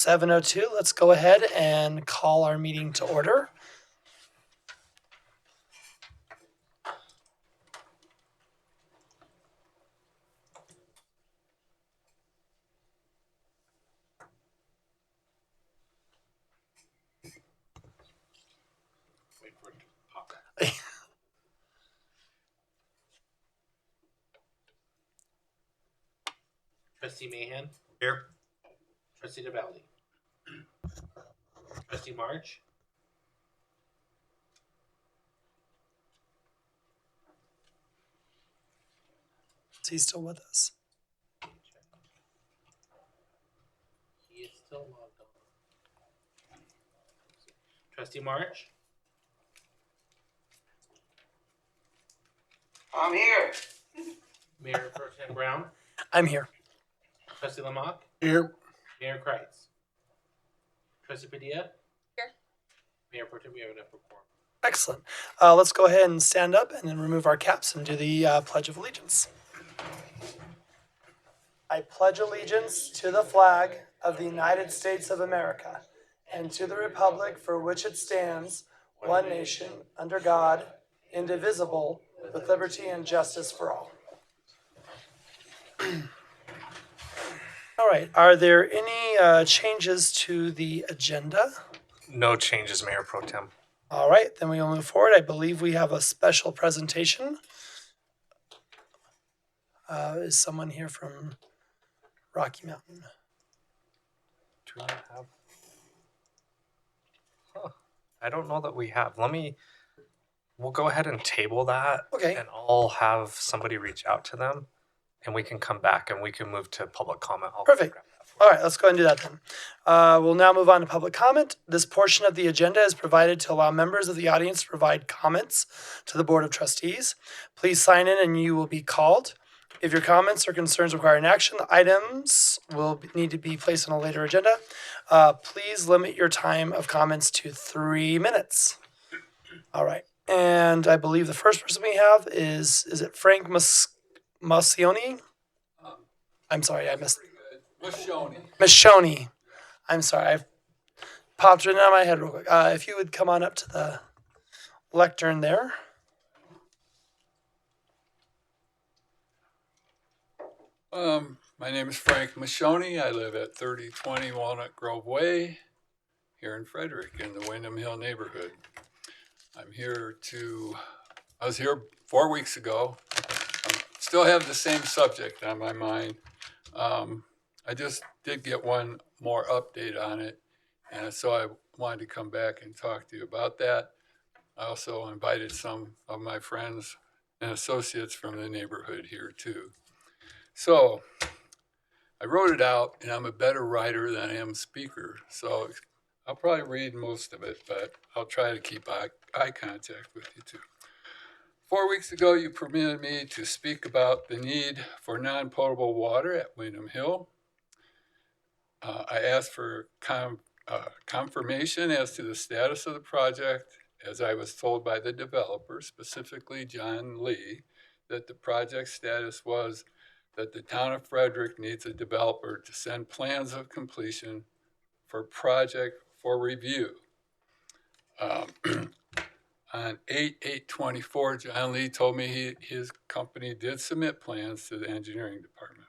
7:02. Let's go ahead and call our meeting to order. Wait for it to pop. Trustee Mahan. Here. Trustee DeValley. Trustee March. Is he still with us? He is still logged on. Trustee March. I'm here. Mayor Pro Tem Brown. I'm here. Trustee Lamont. Here. Mayor Kreitz. Trustee Padilla. Here. Mayor Pro Tem, we have enough for quorum. Excellent. Let's go ahead and stand up and then remove our caps and do the Pledge of Allegiance. I pledge allegiance to the flag of the United States of America and to the republic for which it stands, one nation, under God, indivisible, with liberty and justice for all. All right. Are there any changes to the agenda? No changes, Mayor Pro Tem. All right, then we will move forward. I believe we have a special presentation. Is someone here from Rocky Mountain? Do we have? I don't know that we have. We'll go ahead and table that. Okay. And I'll have somebody reach out to them and we can come back and we can move to public comment. Perfect. All right, let's go ahead and do that then. We'll now move on to public comment. This portion of the agenda is provided to allow members of the audience to provide comments to the Board of Trustees. Please sign in and you will be called. If your comments or concerns require an action, the items will need to be placed on a later agenda. Please limit your time of comments to 3 minutes. All right, and I believe the first person we have is it Frank Mascioni? I'm sorry, I missed. Mashoni. I'm sorry, I've popped it out of my head real quick. If you would come on up to the lectern there. My name is Frank Mashoni. I live at 3020 Walnut Grove Way here in Frederick in the Windham Hill neighborhood. I was here 4 weeks ago. Still have the same subject on my mind. I just did get one more update on it, and so I wanted to come back and talk to you about that. I also invited some of my friends and associates from the neighborhood here too. So I wrote it out, and I'm a better writer than I am speaker, so I'll probably read most of it, but I'll try to keep eye contact with you too. 4 weeks ago, you permitted me to speak about the need for non-potable water at Windham Hill. I asked for confirmation as to the status of the project, as I was told by the developer, specifically John Lee, that the project status was that the town of Frederick needs a developer to send plans of completion for project for review. On 8/8/24, John Lee told me his company did submit plans to the engineering department.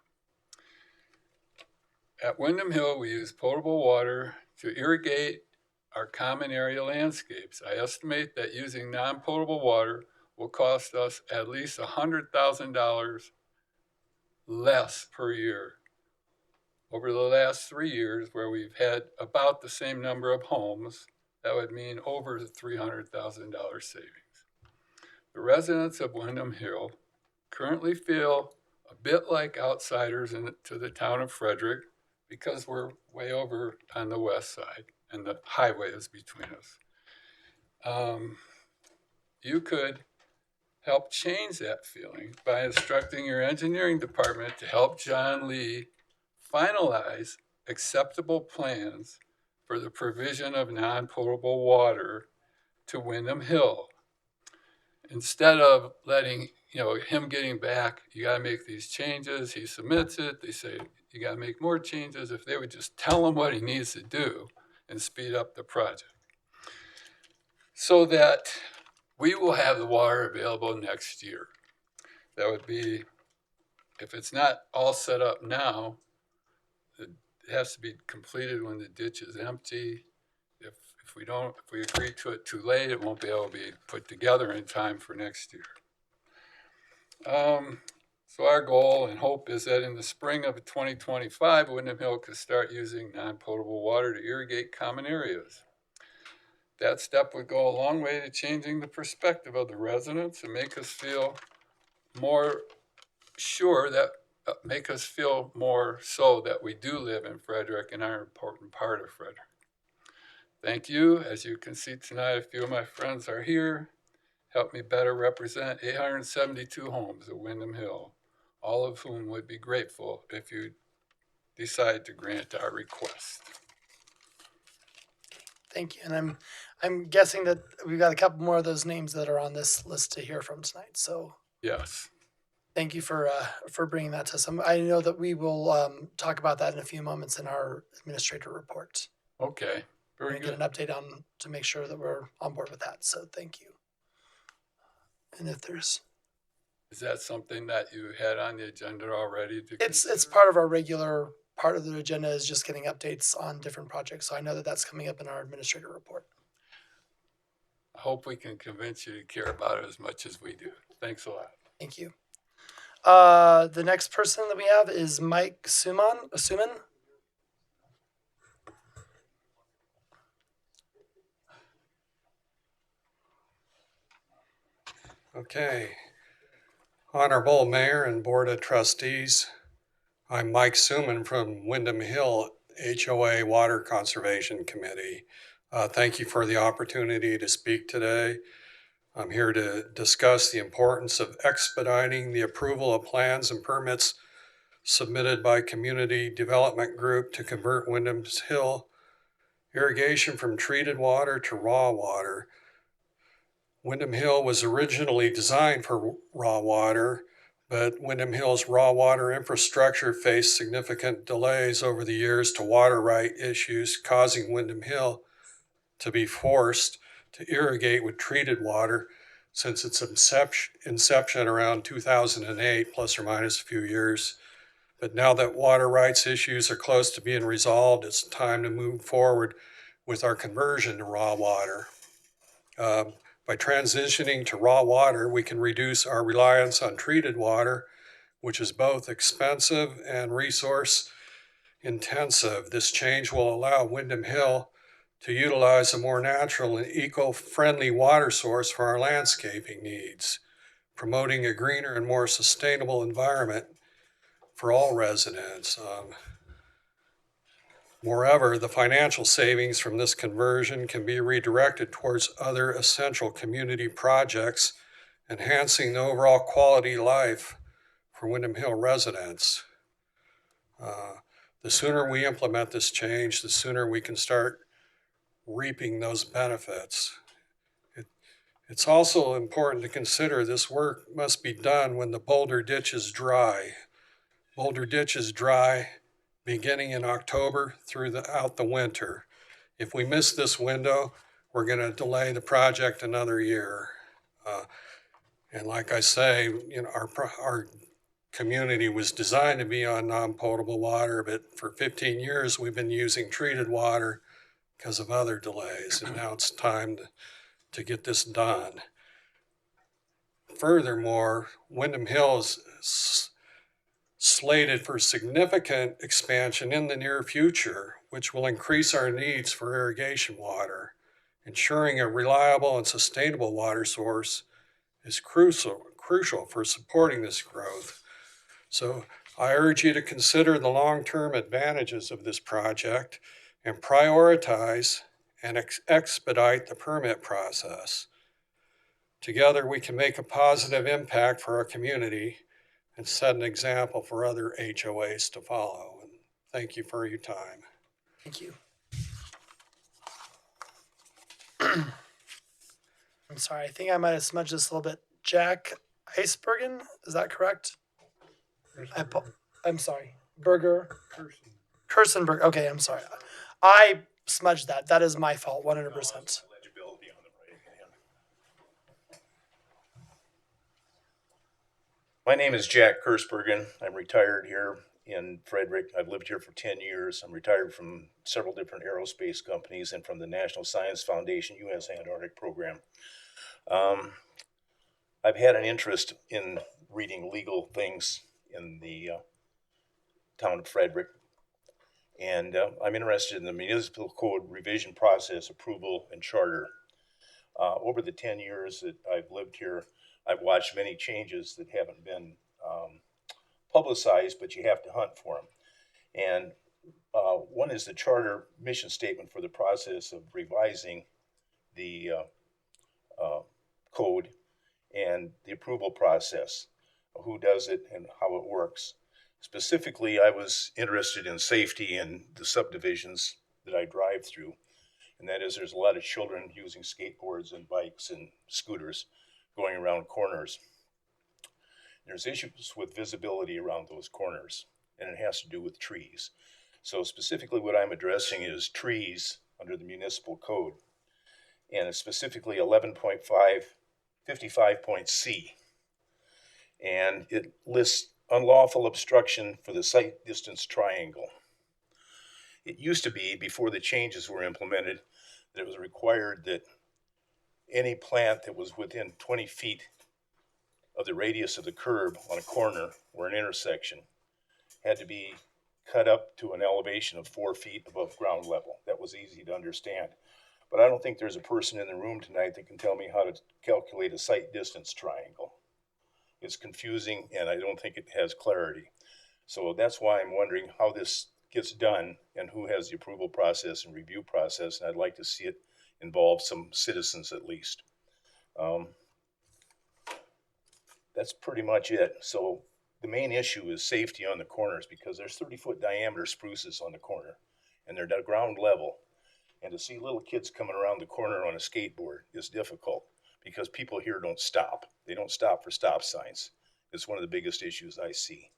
At Windham Hill, we use potable water to irrigate our common area landscapes. I estimate that using non-potable water will cost us at least $100,000 less per year. Over the last 3 years, where we've had about the same number of homes, that would mean over the $300,000 savings. The residents of Windham Hill currently feel a bit like outsiders to the town of Frederick because we're way over on the west side and the highway is between us. You could help change that feeling by instructing your engineering department to help John Lee finalize acceptable plans for the provision of non-potable water to Windham Hill. Instead of letting him getting back, you got to make these changes. He submits it. They say, you got to make more changes. If they would just tell him what he needs to do and speed up the project so that we will have the water available next year. That would be, if it's not all set up now, it has to be completed when the ditch is empty. If we agree to it too late, it won't be able to be put together in time for next year. So our goal and hope is that in the spring of 2025, Windham Hill could start using non-potable water to irrigate common areas. That step would go a long way to changing the perspective of the residents and make us feel more sure that make us feel more so that we do live in Frederick and are an important part of Frederick. Thank you. As you can see tonight, a few of my friends are here. Help me better represent 872 homes at Windham Hill, all of whom would be grateful if you decide to grant our request. Thank you. And I'm guessing that we've got a couple more of those names that are on this list to hear from tonight. So Yes. thank you for bringing that to us. I know that we will talk about that in a few moments in our administrator report. Okay. Very Get good. an update on to make sure that we're on board with that. So thank you. And if there's, Is that something that you had on the agenda already? it's part of our regular part of the agenda is just getting updates on different projects. So I know that that's coming up in our administrator report. I hope we can convince you to care about it as much as we do. Thanks a lot. Thank you. The next person that we have is Mike Suman. Okay. Honorable Mayor and Board of Trustees, I'm Mike Suman from Windham Hill HOA Water Conservation Committee. Thank you for the opportunity to speak today. I'm here to discuss the importance of expediting the approval of plans and permits submitted by Community Development Group to convert Windham Hill irrigation from treated water to raw water. Windham Hill was originally designed for raw water, but Windham Hill's raw water infrastructure faced significant delays over the years to water right issues, causing Windham Hill to be forced to irrigate with treated water since its inception around 2008, plus or minus a few years. But now that water rights issues are close to being resolved, it's time to move forward with our conversion to raw water. By transitioning to raw water, we can reduce our reliance on treated water, which is both expensive and resource intensive. This change will allow Windham Hill to utilize a more natural and eco-friendly water source for our landscaping needs, promoting a greener and more sustainable environment for all residents. Moreover, the financial savings from this conversion can be redirected towards other essential community projects, enhancing the overall quality of life for Windham Hill residents. The sooner we implement this change, the sooner we can start reaping those benefits. It's also important to consider this work must be done when the boulder ditch is dry. Boulder ditch is dry beginning in October throughout the winter. If we miss this window, we're going to delay the project another year. And like I say, our community was designed to be on non-potable water, but for 15 years we've been using treated water because of other delays, and now it's time to get this done. Furthermore, Windham Hill is slated for significant expansion in the near future, which will increase our needs for irrigation water. Ensuring a reliable and sustainable water source is crucial for supporting this growth. So I urge you to consider the long-term advantages of this project and prioritize and expedite the permit process. Together, we can make a positive impact for our community and set an example for other HOAs to follow. And thank you for your time. Thank you. I'm sorry, I think I might have smudged this a little bit. Jack, Icebergen. Is that correct? I'm sorry. Berger. Kirstenberg. Okay, I'm sorry. I smudged that. That is my fault, 100%. My name is Jack Kersbergen. I'm retired here in Frederick. I've lived here for 10 years. I'm retired from several different aerospace companies and from the National Science Foundation U.S. Antarctic Program. I've had an interest in reading legal things in the town of Frederick, and I'm interested in the municipal code revision process, approval, and charter. Over the 10 years that I've lived here, I've watched many changes that haven't been publicized, but you have to hunt for them. And one is the charter mission statement for the process of revising the code and the approval process, who does it and how it works. Specifically, I was interested in safety in the subdivisions that I drive through. And that is, there's a lot of children using skateboards and bikes and scooters going around corners. There's issues with visibility around those corners, and it has to do with trees. So specifically what I'm addressing is trees under the municipal code, and it's specifically 11.55.C. And it lists unlawful obstruction for the sight distance triangle. It used to be, before the changes were implemented, that it was required that any plant that was within 20 feet of the radius of the curb on a corner or an intersection had to be cut up to an elevation of 4 feet above ground level. That was easy to understand. But I don't think there's a person in the room tonight that can tell me how to calculate a sight distance triangle. It's confusing, and I don't think it has clarity. So that's why I'm wondering how this gets done and who has the approval process and review process, and I'd like to see it involve some citizens at least. That's pretty much it. So the main issue is safety on the corners, because there's 30-foot diameter spruces on the corner, and they're at ground level. And to see little kids coming around the corner on a skateboard is difficult, because people here don't stop. They don't stop for stop signs. It's one of the biggest issues I see.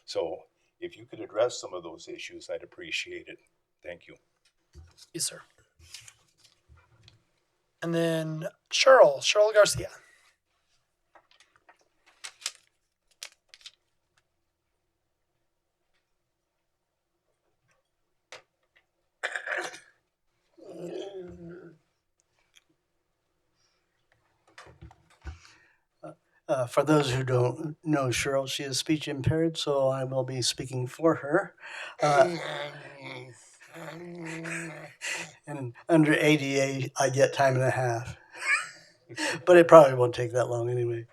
So if you could address some of those issues, I'd appreciate it. Thank you. Yes, sir. And then Cheryl Garcia. For those who don't know Cheryl, she is speech impaired, so I will be speaking for her. And under ADA, I get time and a half. But it probably won't take that long anyway.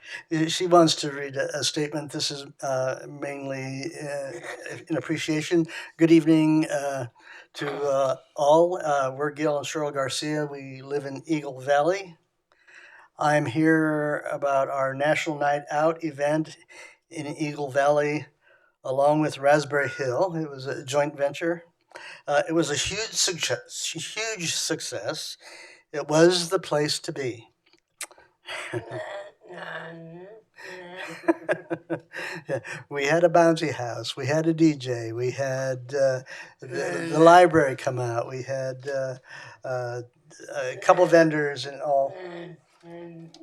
She wants to read a statement. This is mainly in appreciation. Good evening to all. We're Gil and Cheryl Garcia. We live in Eagle Valley. I'm here about our National Night Out event in Eagle Valley along with Raspberry Hill. It was a joint venture. It was a huge success. It was the place to be. We had a bouncy house. We had a DJ. We had the library come out. We had a couple vendors and all. And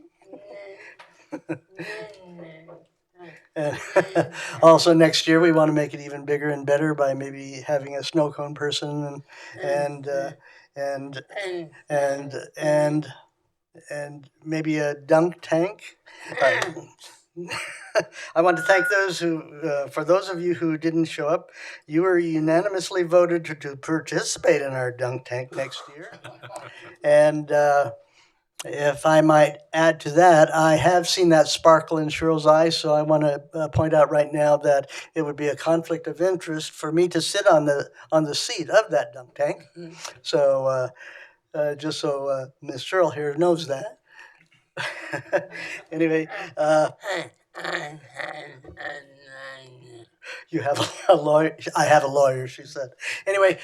also next year we want to make it even bigger and better by maybe having a snow cone person and maybe a dunk tank. I want to thank those who, for those of you who didn't show up, you were unanimously voted to participate in our dunk tank next year. And if I might add to that, I have seen that sparkle in Cheryl's eye, so I want to point out right now that it would be a conflict of interest for me to sit on the seat of that dunk tank. So just so Miss Cheryl here knows that. Anyway, You have a lawyer. I have a lawyer, she said. Anyway,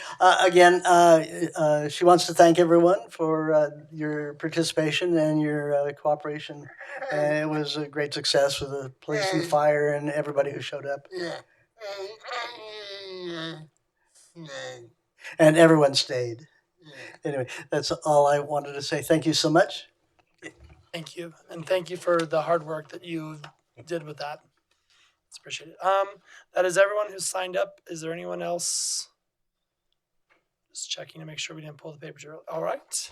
she wants to thank everyone for your participation and your cooperation. And it was a great success with the police and fire and everybody who showed up. And everyone stayed. Anyway, that's all I wanted to say. Thank you so much. Thank you, and thank you for the hard work that you did with that. It's appreciated. That is everyone who's signed up. Is there anyone else? Just checking to make sure we didn't pull the papers early. All right.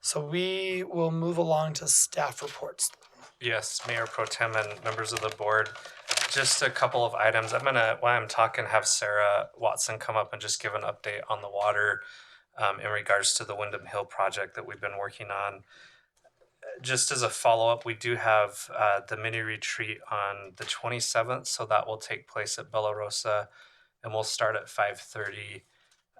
So we will move along to staff reports. Yes, Mayor Pro Tem and members of the board. Just a couple of items. I'm gonna, while I'm talking, have Sarah Watson come up and just give an update on the water in regards to the Windham Hill project that we've been working on. Just as a follow-up, we do have the mini retreat on the 27th, so that will take place at Bella Rosa, and we'll start at 5:30.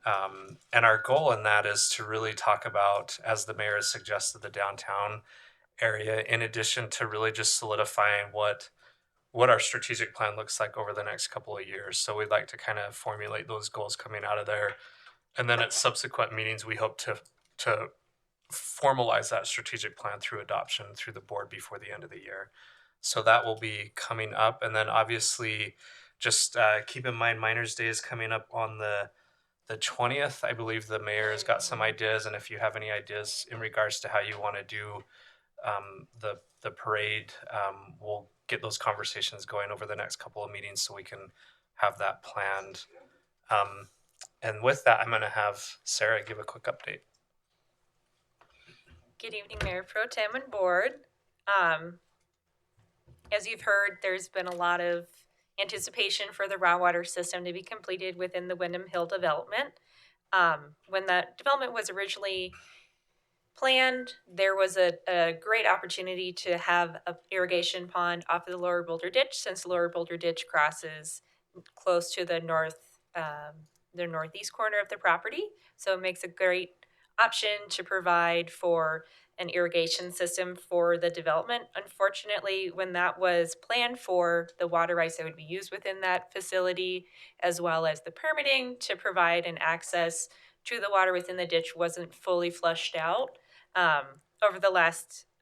And our goal in that is to really talk about, as the mayor has suggested, the downtown area, in addition to really just solidifying what our strategic plan looks like over the next couple of years. So we'd like to kind of formulate those goals coming out of there. And then at subsequent meetings, we hope to formalize that strategic plan through adoption through the board before the end of the year. So that will be coming up. And then obviously just keep in mind Miners Day is coming up on the 20th. I believe the mayor has got some ideas. And if you have any ideas in regards to how you want to do the parade, we'll get those conversations going over the next couple of meetings so we can have that planned. And with that, I'm going to have Sarah give a quick update. Good evening, Mayor Pro Tem and Board. As you've heard, there's been a lot of anticipation for the raw water system to be completed within the Windham Hill development. When that development was originally planned, there was a great opportunity to have an irrigation pond off of the Lower Boulder Ditch, since the Lower Boulder Ditch crosses close to the northeast corner of the property. So it makes a great option to provide for an irrigation system for the development. Unfortunately, when that was planned for, the water rights that would be used within that facility, as well as the permitting to provide an access to the water within the ditch, wasn't fully flushed out.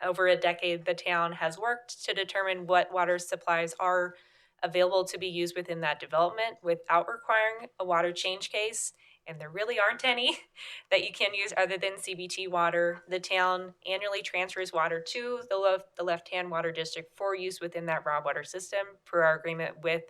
Over a decade, the town has worked to determine what water supplies are available to be used within that development without requiring a water change case. And there really aren't any that you can use other than CBT water. The town annually transfers water to the Left Hand Water District for use within that raw water system per our agreement with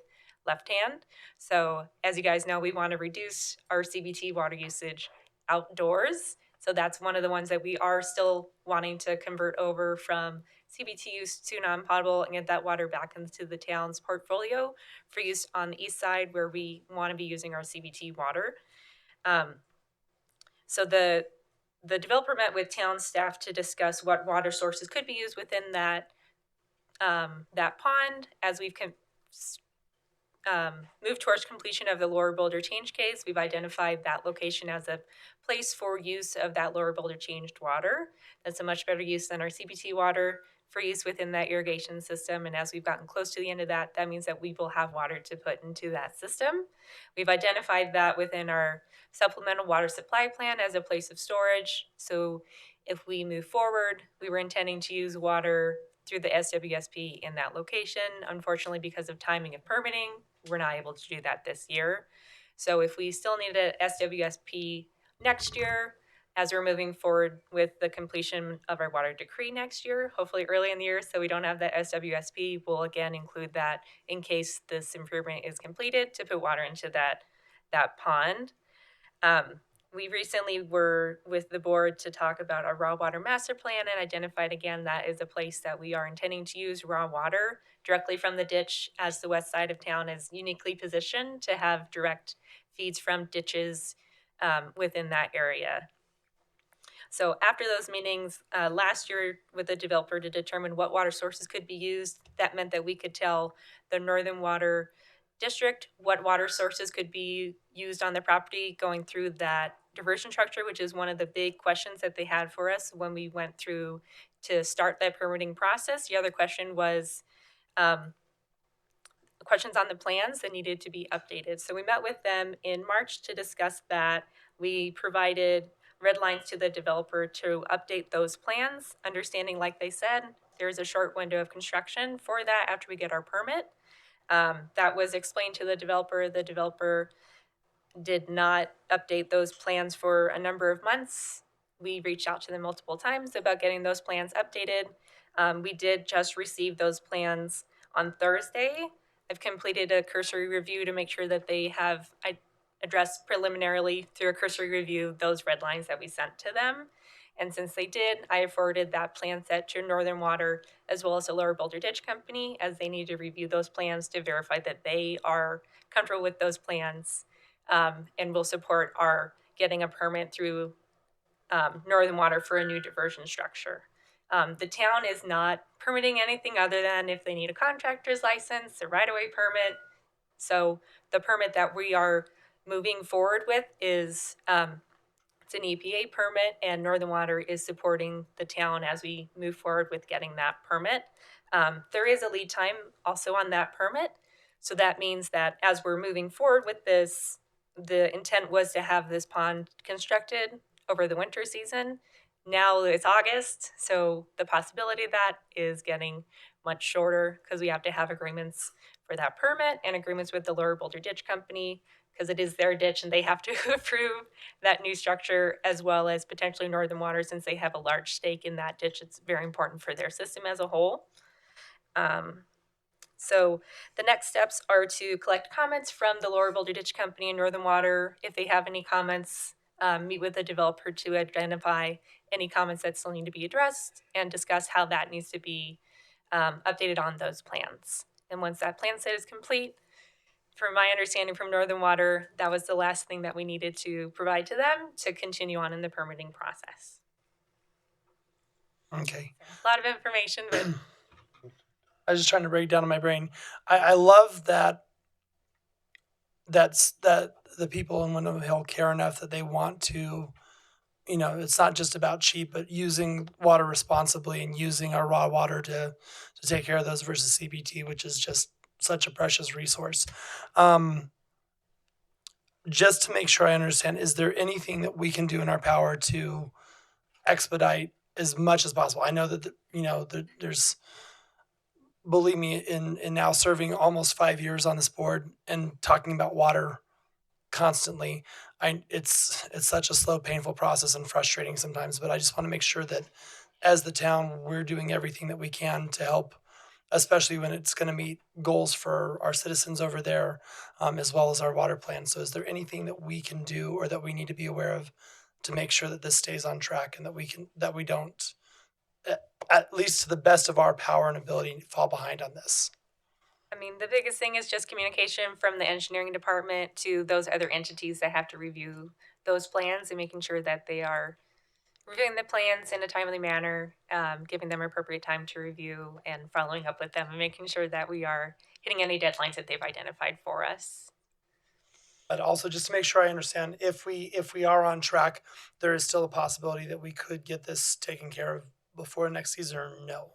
Left Hand. So as you guys know, we want to reduce our CBT water usage outdoors. So that's one of the ones that we are still wanting to convert over from CBT use to non-potable and get that water back into the town's portfolio for use on the east side where we want to be using our CBT water. So the developer met with town staff to discuss what water sources could be used within that pond. As we've moved towards completion of the Lower Boulder change case, we've identified that location as a place for use of that Lower Boulder changed water. That's a much better use than our CBT water for use within that irrigation system. And as we've gotten close to the end of that, that means that we will have water to put into that system. We've identified that within our supplemental water supply plan as a place of storage. So if we move forward, we were intending to use water through the SWSP in that location. Unfortunately, because of timing and permitting, we're not able to do that this year. So if we still need a SWSP next year, as we're moving forward with the completion of our water decree next year, hopefully early in the year, so we don't have that SWSP, we'll again include that in case this improvement is completed to put water into that pond. We recently were with the board to talk about our raw water master plan and identified again that is a place that we are intending to use raw water directly from the ditch, as the west side of town is uniquely positioned to have direct feeds from ditches within that area. So after those meetings last year with the developer to determine what water sources could be used, that meant that we could tell the Northern Water District what water sources could be used on the property going through that diversion structure, which is one of the big questions that they had for us when we went through to start that permitting process. The other question was questions on the plans that needed to be updated. So we met with them in March to discuss that. We provided red lines to the developer to update those plans, understanding, like they said, there's a short window of construction for that after we get our permit. That was explained to the developer. The developer did not update those plans for a number of months. We reached out to them multiple times about getting those plans updated. We did just receive those plans on Thursday. I've completed a cursory review to make sure that they have addressed preliminarily through a cursory review those red lines that we sent to them. And since they did, I have forwarded that plan set to Northern Water as well as the Lower Boulder Ditch Company, as they need to review those plans to verify that they are comfortable with those plans, and will support our getting a permit through Northern Water for a new diversion structure. The town is not permitting anything other than if they need a contractor's license, a right-of-way permit. So the permit that we are moving forward with is it's an EPA permit, and Northern Water is supporting the town as we move forward with getting that permit. There is a lead time also on that permit. So that means that as we're moving forward with this, the intent was to have this pond constructed over the winter season. Now it's August, so the possibility of that is getting much shorter because we have to have agreements for that permit and agreements with the Lower Boulder Ditch Company, because it is their ditch and they have to approve that new structure, as well as potentially Northern Water, since they have a large stake in that ditch. It's very important for their system as a whole. So the next steps are to collect comments from the Lower Boulder Ditch Company and Northern Water. If they have any comments, meet with the developer to identify any comments that still need to be addressed and discuss how that needs to be updated on those plans. And once that plan set is complete, from my understanding from Northern Water, that was the last thing that we needed to provide to them to continue on in the permitting process. Okay. A lot of information, but I was just trying to break it down in my brain. I love that that the people in Windham Hill care enough that they want to, it's not just about cheap, but using water responsibly and using our raw water to take care of those versus CPT, which is just such a precious resource. Just to make sure I understand, is there anything that we can do in our power to expedite as much as possible? I know that there's, believe me, in now serving almost 5 years on this board and talking about water constantly, it's such a slow, painful process and frustrating sometimes. But I just want to make sure that as the town, we're doing everything that we can to help, especially when it's going to meet goals for our citizens over there, as well as our water plan. So is there anything that we can do or that we need to be aware of to make sure that this stays on track and that we don't, at least to the best of our power and ability, fall behind on this? I mean, the biggest thing is just communication from the engineering department to those other entities that have to review those plans, and making sure that they are reviewing the plans in a timely manner, giving them appropriate time to review, and following up with them, and making sure that we are hitting any deadlines that they've identified for us. But also, just to make sure I understand, if we are on track, there is still a possibility that we could get this taken care of before next season, or no?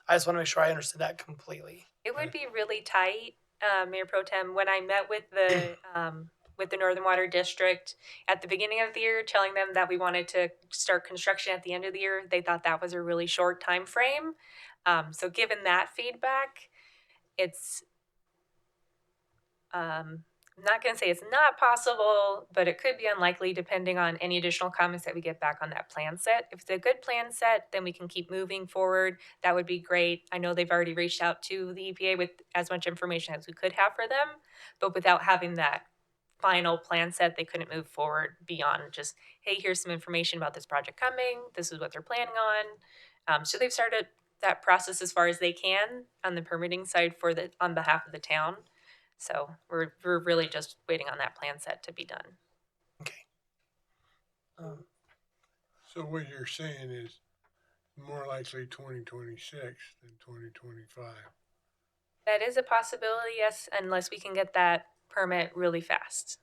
I just want to make sure I understand that completely. It would be really tight, Mayor Pro Tem. When I met with the Northern Water District at the beginning of the year, telling them that we wanted to start construction at the end of the year, they thought that was a really short time frame. So given that feedback, it's I'm not going to say it's not possible, but it could be unlikely depending on any additional comments that we get back on that plan set. If it's a good plan set, then we can keep moving forward. That would be great. I know they've already reached out to the EPA with as much information as we could have for them, but without having that final plan set, they couldn't move forward beyond just, hey, here's some information about this project coming. This is what they're planning on. So they've started that process as far as they can on the permitting side on behalf of the town. So we're really just waiting on that plan set to be done. Okay. So what you're saying is more likely 2026 than 2025. That is a possibility, yes, unless we can get that permit really fast.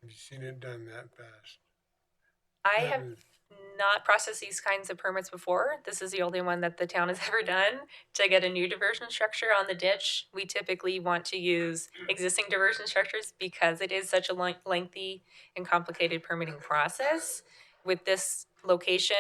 Have you seen it done that fast? I That have was- not processed these kinds of permits before. This is the only one that the town has ever done to get a new diversion structure on the ditch. We typically want to use existing diversion structures because it is such a lengthy and complicated permitting process. With this location,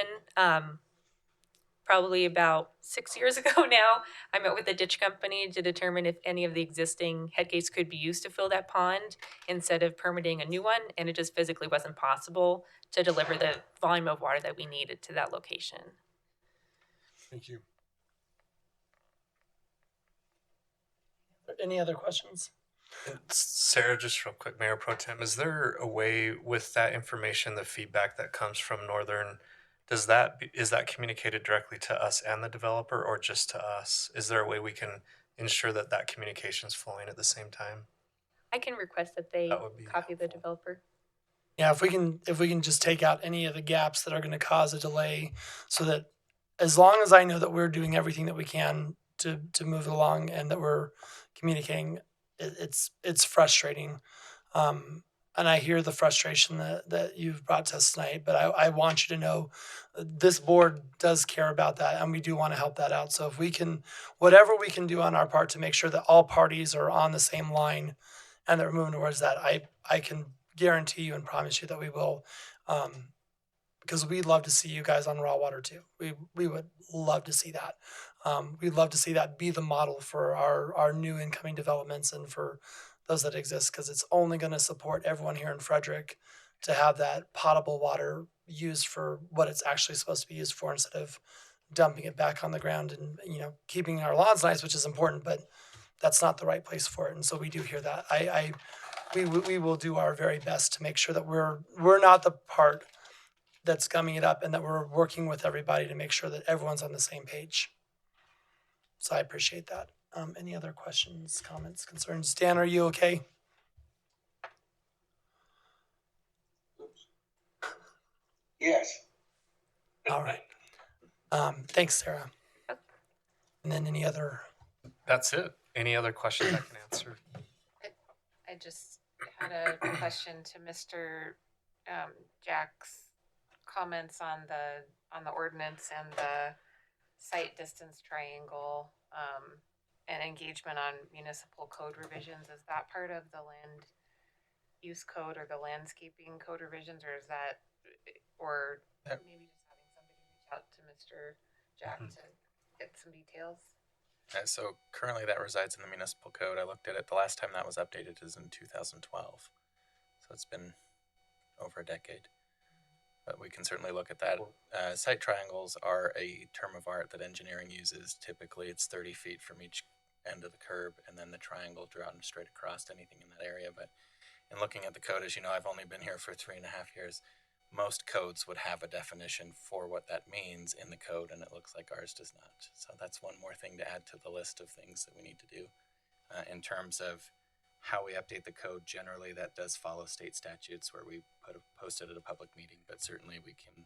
probably about 6 years ago now, I met with the ditch company to determine if any of the existing head gates could be used to fill that pond instead of permitting a new one, and it just physically wasn't possible to deliver the volume of water that we needed to that location. Thank you. Any other questions? Sarah, just real quick, Mayor Pro Tem, is there a way with that information, the feedback that comes from Northern, is that communicated directly to us and the developer or just to us? Is there a way we can ensure that that communication is flowing at the same time? I can request that they That would be copy the helpful. developer. Yeah, if we can just take out any of the gaps that are going to cause a delay, so that as long as I know that we're doing everything that we can to move it along and that we're communicating, it's frustrating. And I hear the frustration that you've brought to us tonight, but I want you to know this board does care about that and we do want to help that out. So if we can, whatever we can do on our part to make sure that all parties are on the same line and that we're moving towards that, I can guarantee you and promise you that we will. Because we'd love to see you guys on raw water too. We would love to see that. We'd love to see that be the model for our new incoming developments and for those that exist, because it's only going to support everyone here in Frederick to have that potable water used for what it's actually supposed to be used for, instead of dumping it back on the ground and keeping our lawns nice, which is important, but that's not the right place for it. And so we do hear that. We will do our very best to make sure that we're not the part that's gumming it up, and that we're working with everybody to make sure that everyone's on the same page. So I appreciate that. Any other questions, comments, concerns? Dan, are you okay? Yes. All right. Thanks, Sarah. And then any other? That's it. Any other questions I can answer? I just had a question to Mr. Jack's comments on the ordinance and the site distance triangle, and engagement on municipal code revisions. Is that part of the land use code or the landscaping code revisions, or is that, or maybe just having somebody reach out to Mr. Jack to get some details? So currently that resides in the municipal code. I looked at it. The last time that was updated is in 2012. So it's been over a decade. But we can certainly look at that. Site triangles are a term of art that engineering uses. Typically it's 30 feet from each end of the curb and then the triangle drawn straight across anything in that area. But in looking at the code, as you know, I've only been here for 3.5 years. Most codes would have a definition for what that means in the code, and it looks like ours does not. So that's one more thing to add to the list of things that we need to do. In terms of how we update the code, generally that does follow state statutes where we post it at a public meeting, but certainly we can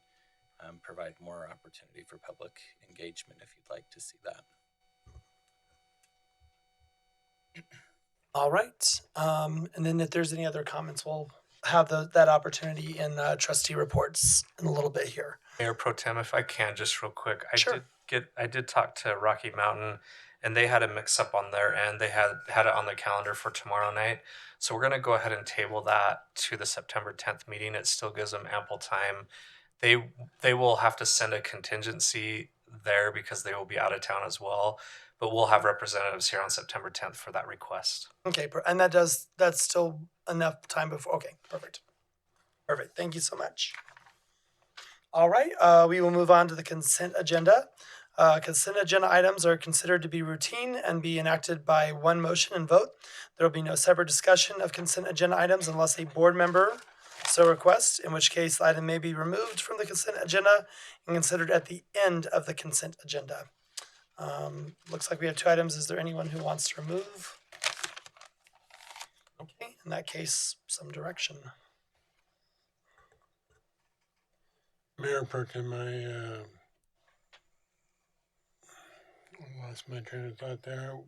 provide more opportunity for public engagement if you'd like to see that. All right. And then if there's any other comments, we'll have that opportunity in trustee reports in a little bit here. Mayor Pro Tem, if I can, just real quick, Sure. I did talk to Rocky Mountain, and they had a mix up on their end. They had it on their calendar for tomorrow night, so we're gonna go ahead and table that to the September 10th meeting. It still gives them ample time. They will have to send a contingency there because they will be out of town as well, but we'll have representatives here on September 10th for that request. Okay, and that's still enough time before. Okay, perfect. Perfect. Thank you so much. All right, we will move on to the consent agenda. Consent agenda items are considered to be routine and be enacted by one motion and vote. There will be no separate discussion of consent agenda items unless a board member so requests, in which case the item may be removed from the consent agenda and considered at the end of the consent agenda. Looks like we have 2 items. Is there anyone who wants to remove? Okay, in that case, some direction. Mayor Pro Tem, I lost my train of thought there.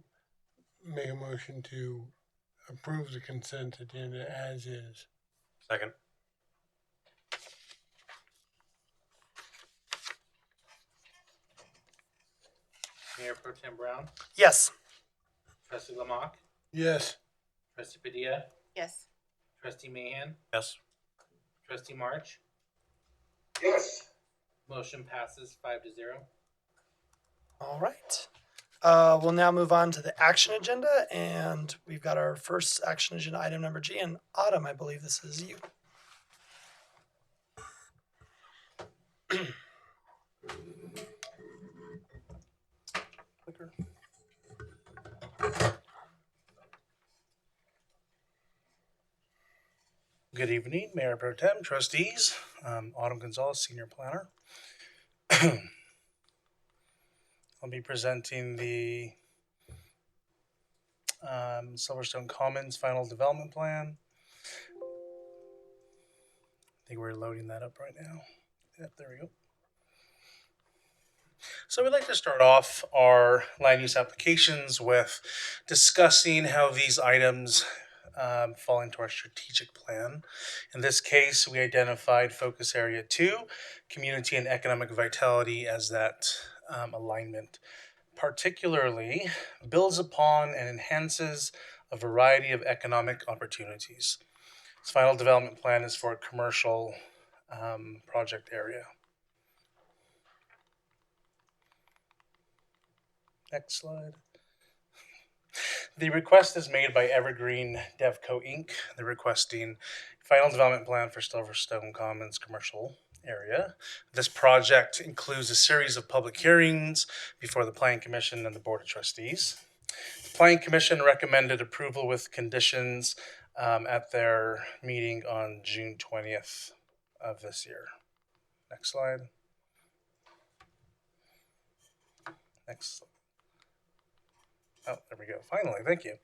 Make a motion to approve the consent agenda as is. Second. Mayor Pro Tem Brown, Yes. Trustee Lamont, Yes. Trustee Padilla, Yes. Trustee Mahan, Yes. Trustee March. Yes. Motion passes 5-0. All right. We'll now move on to the action agenda, and we've got our first action agenda item number G. And Autumn, I believe this is you. Clicker. Good evening, Mayor Pro Tem, trustees. Autumn Gonzalez, Senior Planner. I'll be presenting the Silverstone Commons Final Development Plan. I think we're loading that up right now. Yep, there we go. So we'd like to start off our land use applications with discussing how these items fall into our strategic plan. In this case, we identified Focus Area 2, Community and Economic Vitality, as that alignment. Particularly builds upon and enhances a variety of economic opportunities. This final development plan is for a commercial project area. Next slide. The request is made by Evergreen Devco Inc. They're requesting final development plan for Silverstone Commons commercial area. This project includes a series of public hearings before the Planning Commission and the Board of Trustees. The Planning Commission recommended approval with conditions at their meeting on June 20th of this year. Next slide. Next slide. Oh, there we go. Finally, thank you.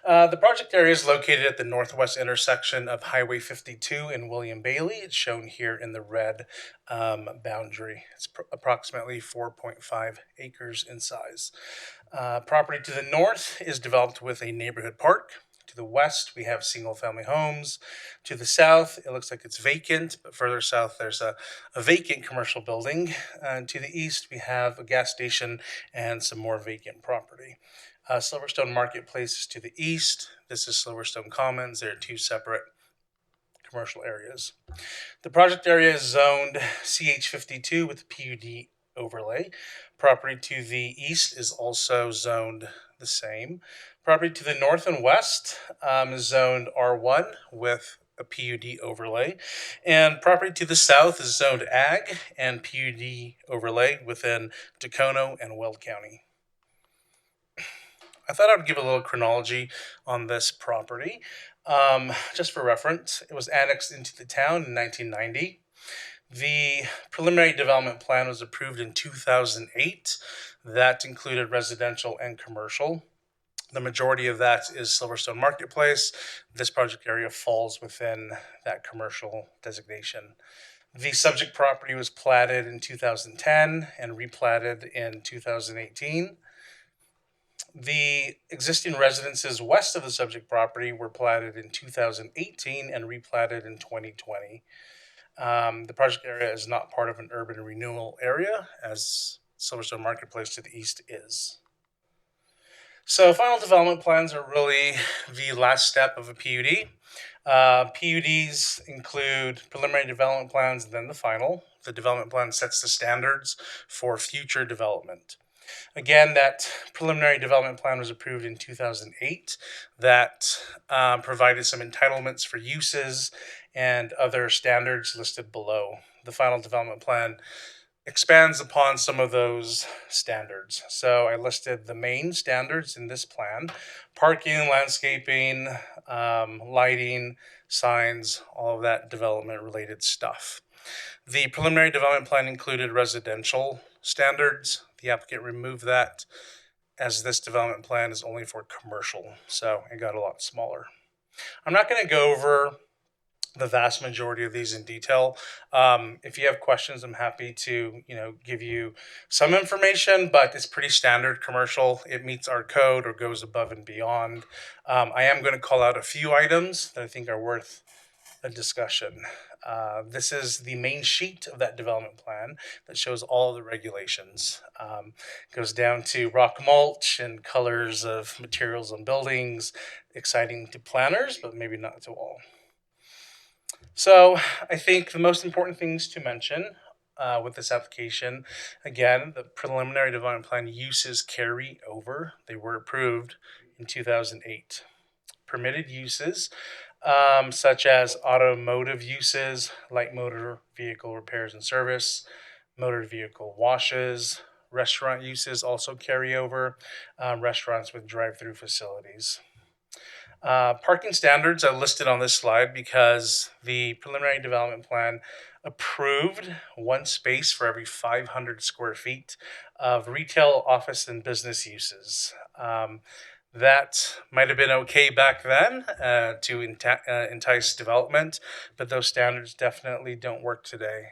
The project area is located at the northwest intersection of Highway 52 and William Bailey. It's shown here in the red boundary. It's approximately 4.5 acres in size. Property to the north is developed with a neighborhood park. To the west, we have single-family homes. To the south, it looks like it's vacant, but further south, there's a vacant commercial building. And to the east, we have a gas station and some more vacant property. Silverstone Marketplace is to the east. This is Silverstone Commons. They're two separate commercial areas. The project area is zoned CH52 with PUD overlay. Property to the east is also zoned the same. Property to the north and west is zoned R1 with a PUD overlay. And property to the south is zoned Ag and PUD overlay within Dacono and Weld County. I thought I would give a little chronology on this property. Just for reference, it was annexed into the town in 1990. The preliminary development plan was approved in 2008. That included residential and commercial. The majority of that is Silverstone Marketplace. This project area falls within that commercial designation. The subject property was platted in 2010 and replatted in 2018. The existing residences west of the subject property were platted in 2018 and replatted in 2020. The project area is not part of an urban renewal area, as Silverstone Marketplace to the east is. So final development plans are really the last step of a PUD. PUDs include preliminary development plans and then the final. The development plan sets the standards for future development. Again, that preliminary development plan was approved in 2008. That provided some entitlements for uses and other standards listed below. The final development plan expands upon some of those standards. So I listed the main standards in this plan: parking, landscaping, lighting, signs, all of that development related stuff. The preliminary development plan included residential standards. The applicant removed that, as this development plan is only for commercial, so it got a lot smaller. I'm not going to go over the vast majority of these in detail. If you have questions, I'm happy to give you some information, but it's pretty standard commercial. It meets our code or goes above and beyond. I am going to call out a few items that I think are worth a discussion. This is the main sheet of that development plan that shows all the regulations. Goes down to rock mulch and colors of materials on buildings, exciting to planners, but maybe not to all. So I think the most important things to mention with this application, again, the preliminary development plan uses carry over. They were approved in 2008. Permitted uses, such as automotive uses, light motor vehicle repairs and service, motor vehicle washes, restaurant uses also carry over, restaurants with drive-through facilities. Parking standards are listed on this slide because the preliminary development plan approved one space for every 500 square feet of retail, office, and business uses. That might have been okay back then to entice development, but those standards definitely don't work today.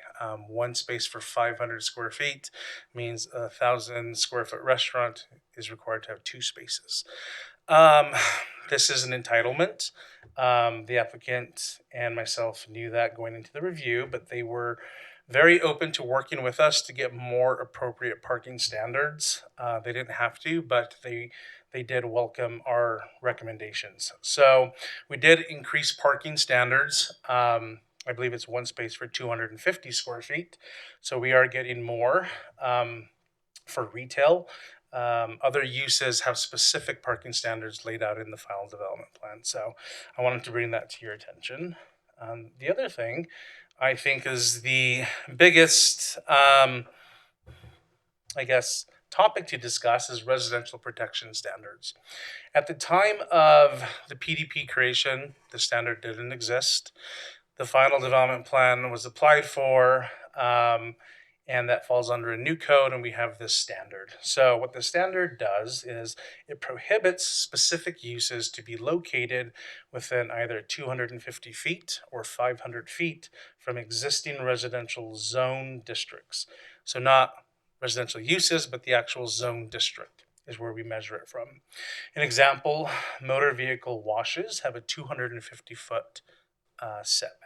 One space for 500 square feet means a 1,000 square foot restaurant is required to have 2 spaces. This is an entitlement. The applicant and myself knew that going into the review, but they were very open to working with us to get more appropriate parking standards. They didn't have to, but they did welcome our recommendations. So we did increase parking standards. I believe it's 1 space for 250 square feet. So we are getting more for retail. Other uses have specific parking standards laid out in the final development plan. So I wanted to bring that to your attention. The other thing I think is the biggest, topic to discuss is residential protection standards. At the time of the PDP creation, the standard didn't exist. The final development plan was applied for, and that falls under a new code, and we have this standard. So what the standard does is it prohibits specific uses to be located within either 250 feet or 500 feet from existing residential zone districts. So not residential uses, but the actual zone district is where we measure it from. An example, motor vehicle washes have a 250 foot setback.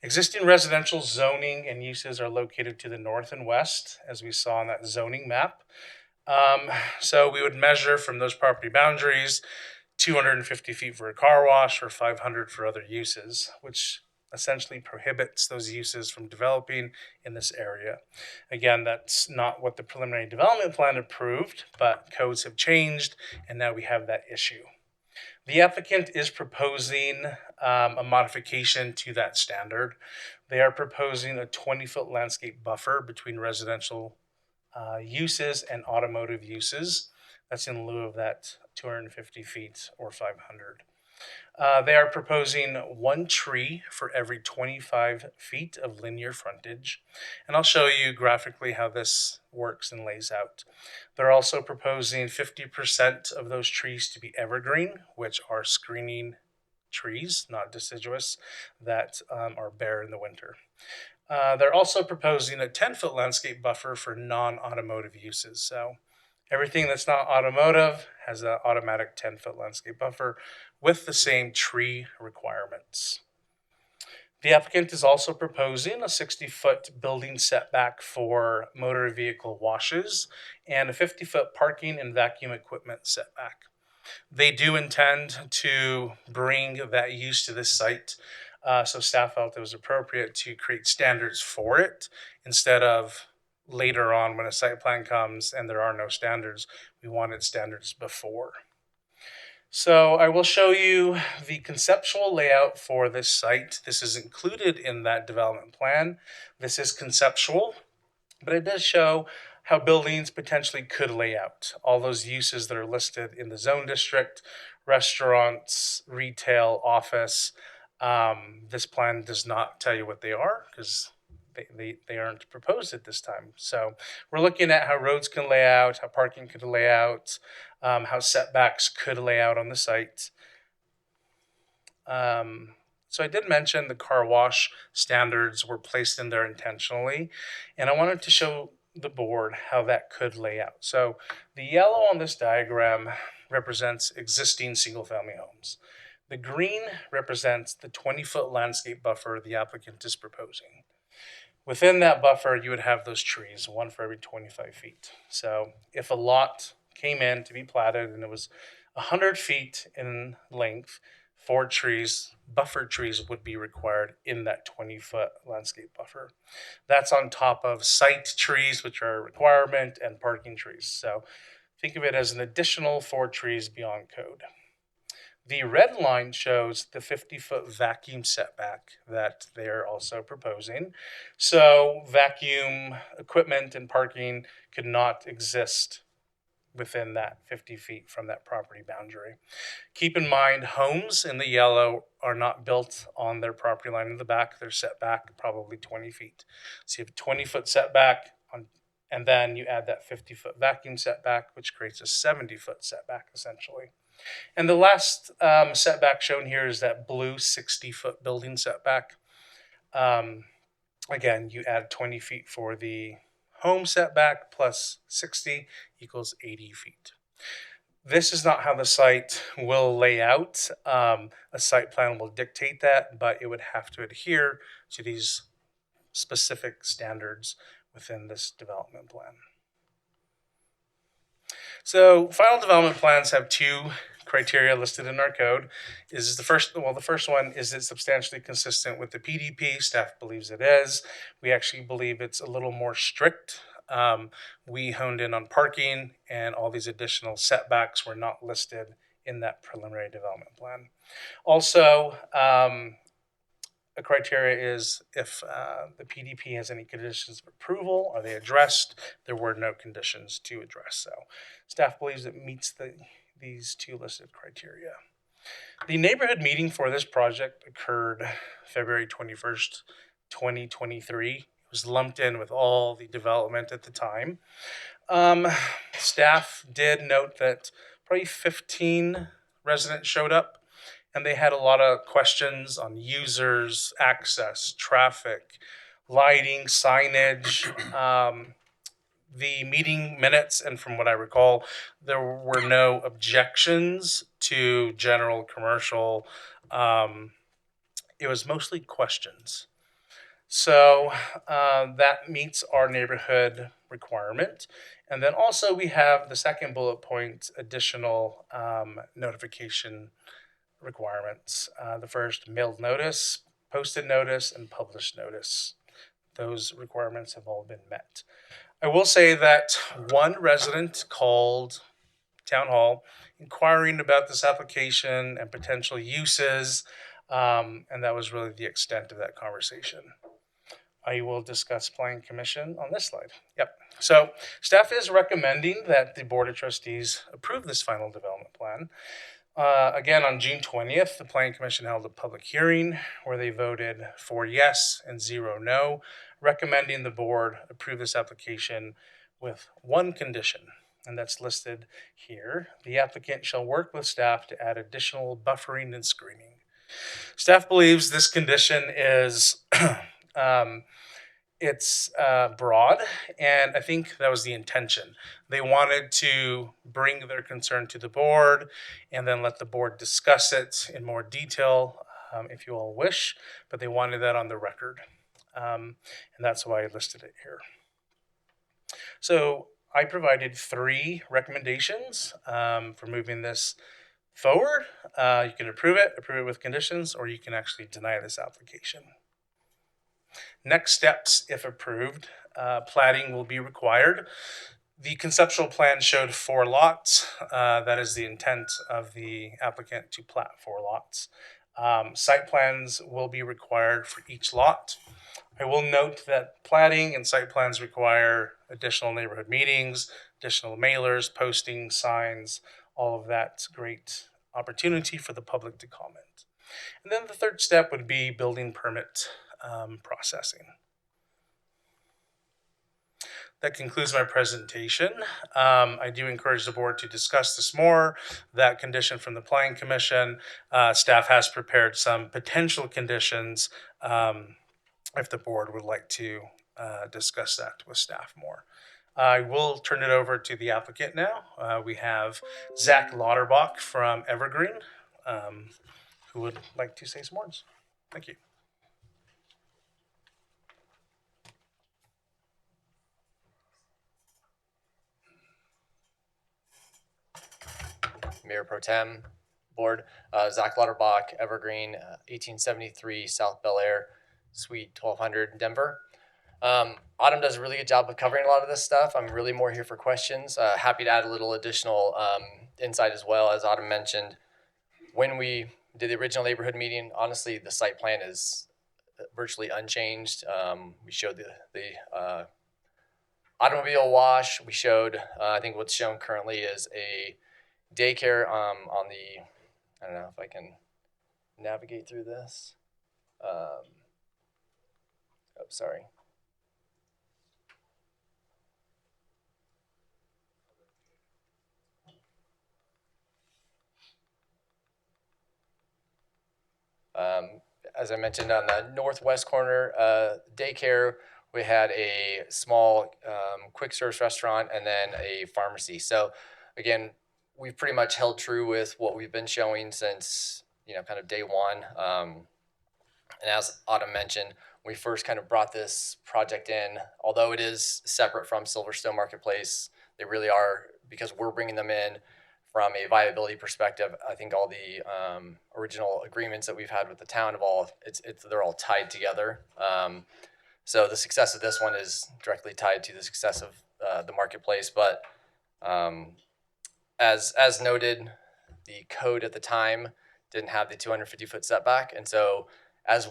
Existing residential zoning and uses are located to the north and west, as we saw on that zoning map. So we would measure from those property boundaries 250 feet for a car wash or 500 for other uses, which essentially prohibits those uses from developing in this area. Again, that's not what the preliminary development plan approved, but codes have changed, and now we have that issue. The applicant is proposing a modification to that standard. They are proposing a 20-foot landscape buffer between residential uses and automotive uses. That's in lieu of that 250 feet or 500. They are proposing 1 tree for every 25 feet of linear frontage. And I'll show you graphically how this works and lays out. They're also proposing 50% of those trees to be evergreen, which are screening trees, not deciduous, that are bare in the winter. They're also proposing a 10-foot landscape buffer for non-automotive uses. So everything that's not automotive has an automatic 10-foot landscape buffer with the same tree requirements. The applicant is also proposing a 60-foot building setback for motor vehicle washes and a 50-foot parking and vacuum equipment setback. They do intend to bring that use to this site, so staff felt it was appropriate to create standards for it instead of later on when a site plan comes and there are no standards. We wanted standards before. So I will show you the conceptual layout for this site. This is included in that development plan. This is conceptual, but it does show how buildings potentially could lay out. All those uses that are listed in the zone district, restaurants, retail, office. This plan does not tell you what they are because they aren't proposed at this time. So we're looking at how roads can lay out, how parking could lay out, how setbacks could lay out on the site. So I did mention the car wash standards were placed in there intentionally, and I wanted to show the board how that could lay out. So the yellow on this diagram represents existing single-family homes. The green represents the 20-foot landscape buffer the applicant is proposing. Within that buffer, you would have those trees, one for every 25 feet. So if a lot came in to be platted and it was 100 feet in length, 4 trees, buffer trees, would be required in that 20-foot landscape buffer. That's on top of site trees, which are a requirement, and parking trees. So think of it as an additional 4 trees beyond code. The red line shows the 50-foot vacuum setback that they're also proposing. So vacuum equipment and parking could not exist within that 50 feet from that property boundary. Keep in mind, homes in the yellow are not built on their property line in the back. They're set back probably 20 feet. So you have a 20-foot setback, and then you add that 50-foot vacuum setback, which creates a 70-foot setback essentially. And the last setback shown here is that blue 60-foot building setback. Again, you add 20 feet for the home setback plus 60 equals 80 feet. This is not how the site will lay out. A site plan will dictate that, but it would have to adhere to these specific standards within this development plan. So final development plans have 2 criteria listed in our code. The first one, is it substantially consistent with the PDP? Staff believes it is. We actually believe it's a little more strict. We honed in on parking, and all these additional setbacks were not listed in that preliminary development plan. Also, a criteria is if the PDP has any conditions of approval, are they addressed? There were no conditions to address. So staff believes it meets these 2 listed criteria. The neighborhood meeting for this project occurred February 21st, 2023. It was lumped in with all the development at the time. Staff did note that probably 15 residents showed up, and they had a lot of questions on users, access, traffic, lighting, signage. The meeting minutes, and from what I recall, there were no objections to general commercial. It was mostly questions. So that meets our neighborhood requirement. And then also we have the second bullet point, additional notification requirements. The first, mailed notice, posted notice, and published notice. Those requirements have all been met. I will say that one resident called Town Hall inquiring about this application and potential uses, and that was really the extent of that conversation. I will discuss Planning Commission on this slide. Yep. So staff is recommending that the Board of Trustees approve this final development plan. Again, on June 20th, the Planning Commission held a public hearing where they voted 4 yes and 0 no, recommending the board approve this application with 1 condition, and that's listed here. The applicant shall work with staff to add additional buffering and screening. Staff believes this condition is it's broad, and I think that was the intention. They wanted to bring their concern to the board and then let the board discuss it in more detail if you all wish, but they wanted that on the record. And that's why I listed it here. So I provided 3 recommendations for moving this forward. You can approve it with conditions, or you can actually deny this application. Next steps, if approved, platting will be required. The conceptual plan showed 4 lots. That is the intent of the applicant, to plat 4 lots. Site plans will be required for each lot. I will note that platting and site plans require additional neighborhood meetings, additional mailers, posting, signs, all of that great opportunity for the public to comment. And then the third step would be building permit processing. That concludes my presentation. I do encourage the board to discuss this more, that condition from the Planning Commission. Staff has prepared some potential conditions if the board would like to discuss that with staff more. I will turn it over to the applicant now. We have Zach Lauterbach from Evergreen, who would like to say some words? Thank you. Mayor Pro Tem, Board, Zach Lauterbach, Evergreen, 1873 South Bel Air, Suite 1200, Denver. Autumn does a really good job of covering a lot of this stuff. I'm really more here for questions. Happy to add a little additional insight as well. As Autumn mentioned, when we did the original neighborhood meeting, honestly, the site plan is virtually unchanged. We showed the automobile wash. We showed, I think what's shown currently is a daycare on the, I don't know if I can navigate through this. Oh, sorry. As I mentioned, on the northwest corner, daycare, we had a small quick service restaurant and then a pharmacy. So again, we've pretty much held true with what we've been showing since, kind of day one. And as Autumn mentioned, we first kind of brought this project in, although it is separate from Silverstone Marketplace, they really are, because we're bringing them in from a viability perspective. I think all the original agreements that we've had with the town they're all tied together. So the success of this one is directly tied to the success of the marketplace. But as noted, the code at the time didn't have the 250-foot setback, and so as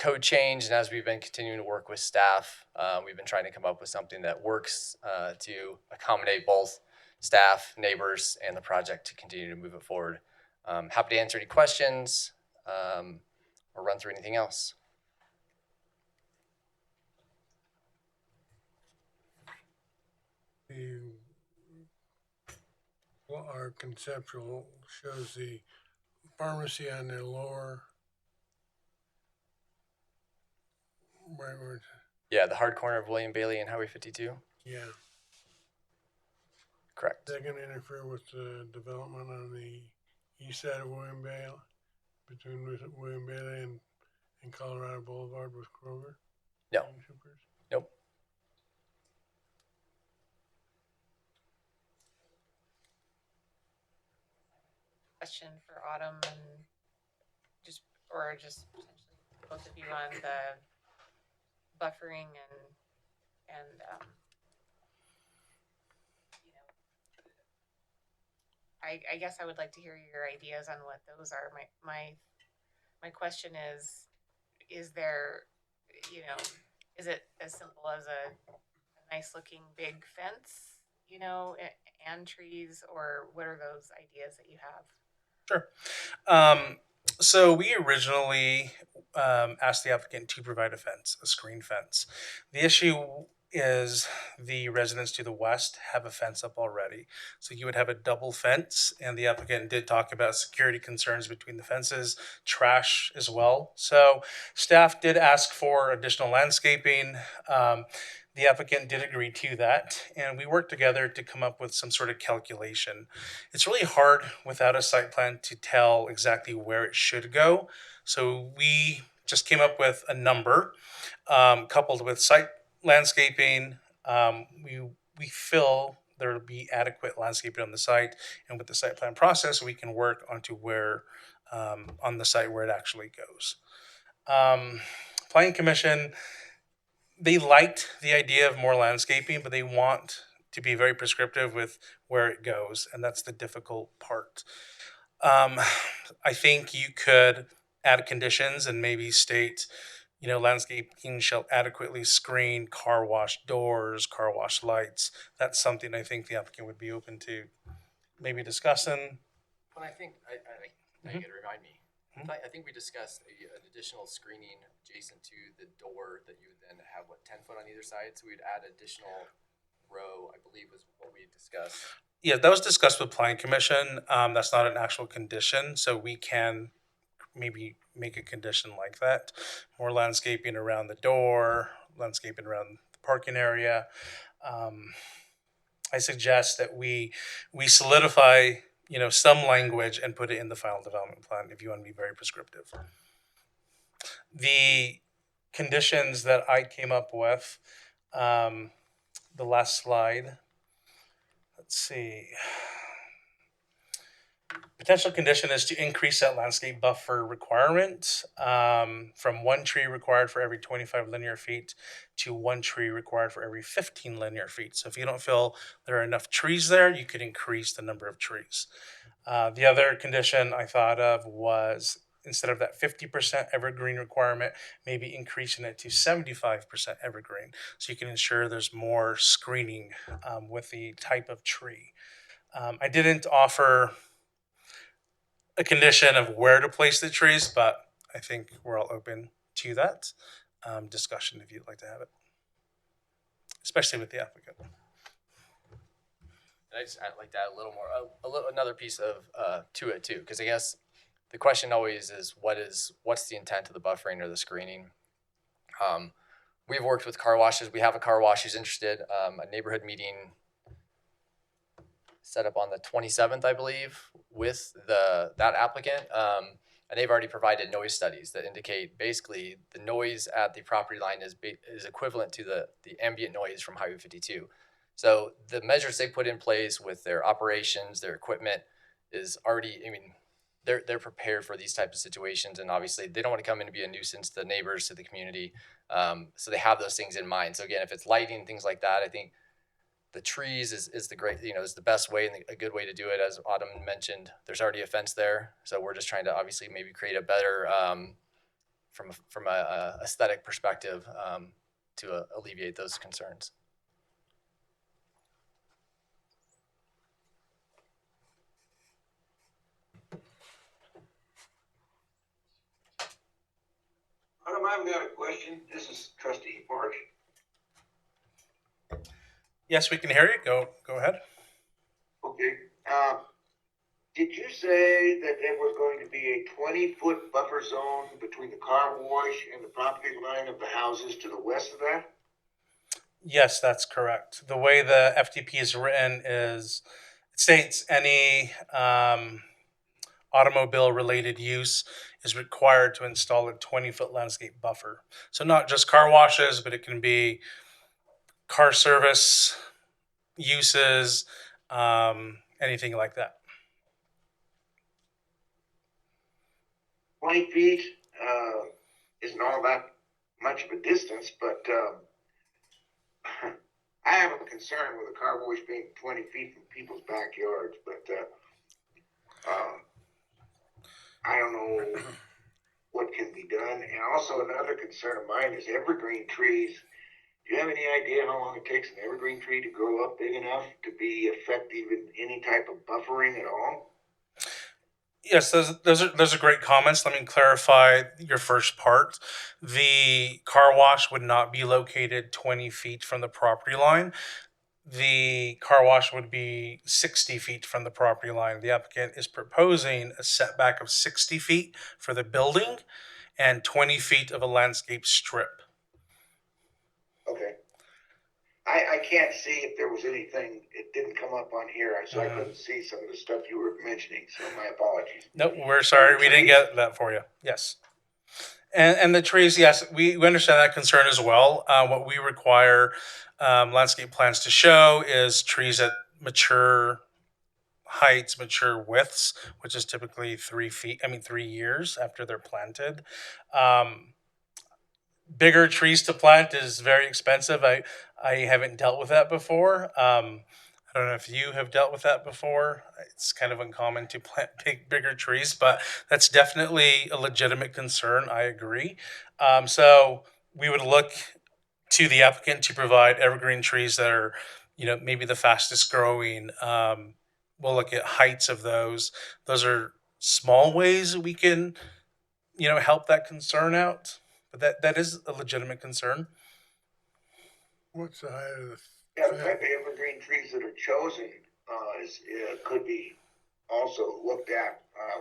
code changed and as we've been continuing to work with staff, we've been trying to come up with something that works to accommodate both staff, neighbors, and the project to continue to move it forward. Happy to answer any questions or run through anything else. Our conceptual shows the pharmacy on the lower right where. Yeah, the hard corner of William Bailey and Highway 52. Yeah. Correct. Is that going to interfere with the development on the east side of William Bailey, between William Bailey and Colorado Boulevard with Kroger? No. Nope. Question for Autumn and just potentially both of you on the buffering and I guess I would like to hear your ideas on what those are. My question is there, is it as simple as a nice looking big fence, and trees, or what are those ideas that you have? Sure. So we originally asked the applicant to provide a screen fence. The issue is the residents to the west have a fence up already. So you would have a double fence, and the applicant did talk about security concerns between the fences, trash as well. So staff did ask for additional landscaping. The applicant did agree to that, and we worked together to come up with some sort of calculation. It's really hard without a site plan to tell exactly where it should go. So we just came up with a number coupled with site landscaping. We feel there will be adequate landscaping on the site, and with the site plan process, we can work onto where on the site where it actually goes. Planning Commission, they liked the idea of more landscaping, but they want to be very prescriptive with where it goes, and that's the difficult part. I think you could add conditions and maybe state, landscaping shall adequately screen car wash doors, car wash lights. That's something I think the applicant would be open to maybe discussing. But I think, now you gotta remind me. I think we discussed an additional screening adjacent to the door that you would then have, 10 foot on either side? So we'd add additional row, I believe was what we discussed. Yeah, that was discussed with Planning Commission. That's not an actual condition, so we can maybe make a condition like that. More landscaping around the door, landscaping around the parking area. I suggest that we solidify, some language and put it in the final development plan if you want to be very prescriptive. The conditions that I came up with, the last slide. Let's see. Potential condition is to increase that landscape buffer requirement from 1 tree required for every 25 linear feet to 1 tree required for every 15 linear feet. So if you don't feel there are enough trees there, you could increase the number of trees. The other condition I thought of was instead of that 50% evergreen requirement, maybe increasing it to 75% evergreen. So you can ensure there's more screening with the type of tree. I didn't offer a condition of where to place the trees, but I think we're all open to that discussion if you'd like to have it, especially with the applicant. I'd like to add a little more, another piece of to it too, because I guess the question always is what's the intent of the buffering or the screening? We've worked with car washes. We have a car wash who's interested. A neighborhood meeting set up on the 27th, I believe, with that applicant. And they've already provided noise studies that indicate basically the noise at the property line is equivalent to the ambient noise from Highway 52. So the measures they put in place with their operations, their equipment is already, they're prepared for these types of situations. And obviously they don't want to come in and be a nuisance to the neighbors, to the community. So they have those things in mind. So again, if it's lighting, things like that, I think the trees is the great, is the best way and a good way to do it. As Autumn mentioned, there's already a fence there. So we're just trying to obviously maybe create a better, from a aesthetic perspective, to alleviate those concerns. I've got a question. This is Trustee Marsh. Yes, we can hear you. Go ahead. Okay. Did you say that there was going to be a 20-foot buffer zone between the car wash and the property line of the houses to the west of that? Yes, that's correct. The way the FDP is written is it states any automobile-related use is required to install a 20-foot landscape buffer. So not just car washes, but it can be car service uses, anything like that. 20 feet isn't all that much of a distance, but I have a concern with a car wash being 20 feet from people's backyards, but I don't know what can be done. And also another concern of mine is evergreen trees. Do you have any idea how long it takes an evergreen tree to grow up big enough to be effective in any type of buffering at all? Yes, those are great comments. Let me clarify your first part. The car wash would not be located 20 feet from the property line. The car wash would be 60 feet from the property line. The applicant is proposing a setback of 60 feet for the building and 20 feet of a landscape strip. Okay. I can't see if there was anything, it didn't come up on here, so I couldn't see some of the stuff you were mentioning, so my apologies. No, we're sorry, we didn't get that for you. Yes. And the trees, yes, we understand that concern as well. What we require landscape plans to show is trees at mature heights, mature widths, which is typically 3 years after they're planted. Bigger trees to plant is very expensive. I haven't dealt with that before. I don't know if you have dealt with that before. It's kind of uncommon to plant bigger trees, but that's definitely a legitimate concern. I agree. So we would look to the applicant to provide evergreen trees that are, maybe the fastest growing. We'll look at heights of those. Those are small ways we can, help that concern out. But that is a legitimate concern. What's the height of the Yeah, the type of evergreen trees that are chosen could be also looked at.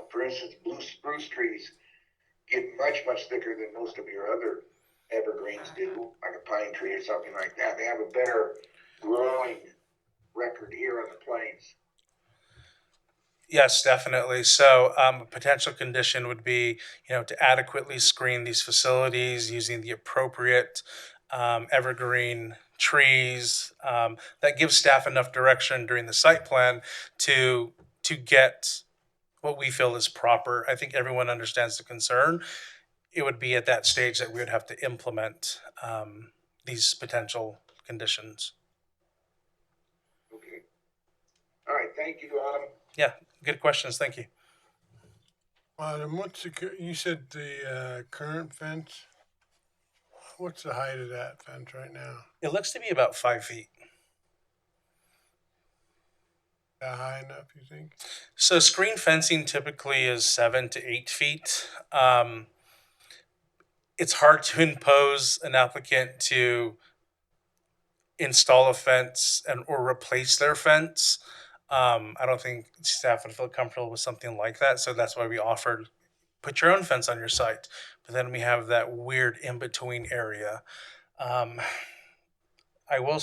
For instance, blue spruce trees get much, much thicker than most of your other evergreens do, like a pine tree or something like that. They have a better growing record here on the plains. Yes, definitely. So, a potential condition would be, to adequately screen these facilities using the appropriate evergreen trees that give staff enough direction during the site plan to get what we feel is proper. I think everyone understands the concern. It would be at that stage that we would have to implement these potential conditions. Okay. All right, thank you, Adam. Yeah, good questions. Thank you. Adam, you said the current fence? What's the height of that fence right now? It looks to be about 5 feet. That high enough, you think? So screen fencing typically is 7 to 8 feet. It's hard to impose an applicant to install a fence or replace their fence. I don't think staff would feel comfortable with something like that. So that's why we offered put your own fence on your site. But then we have that weird in between area. I will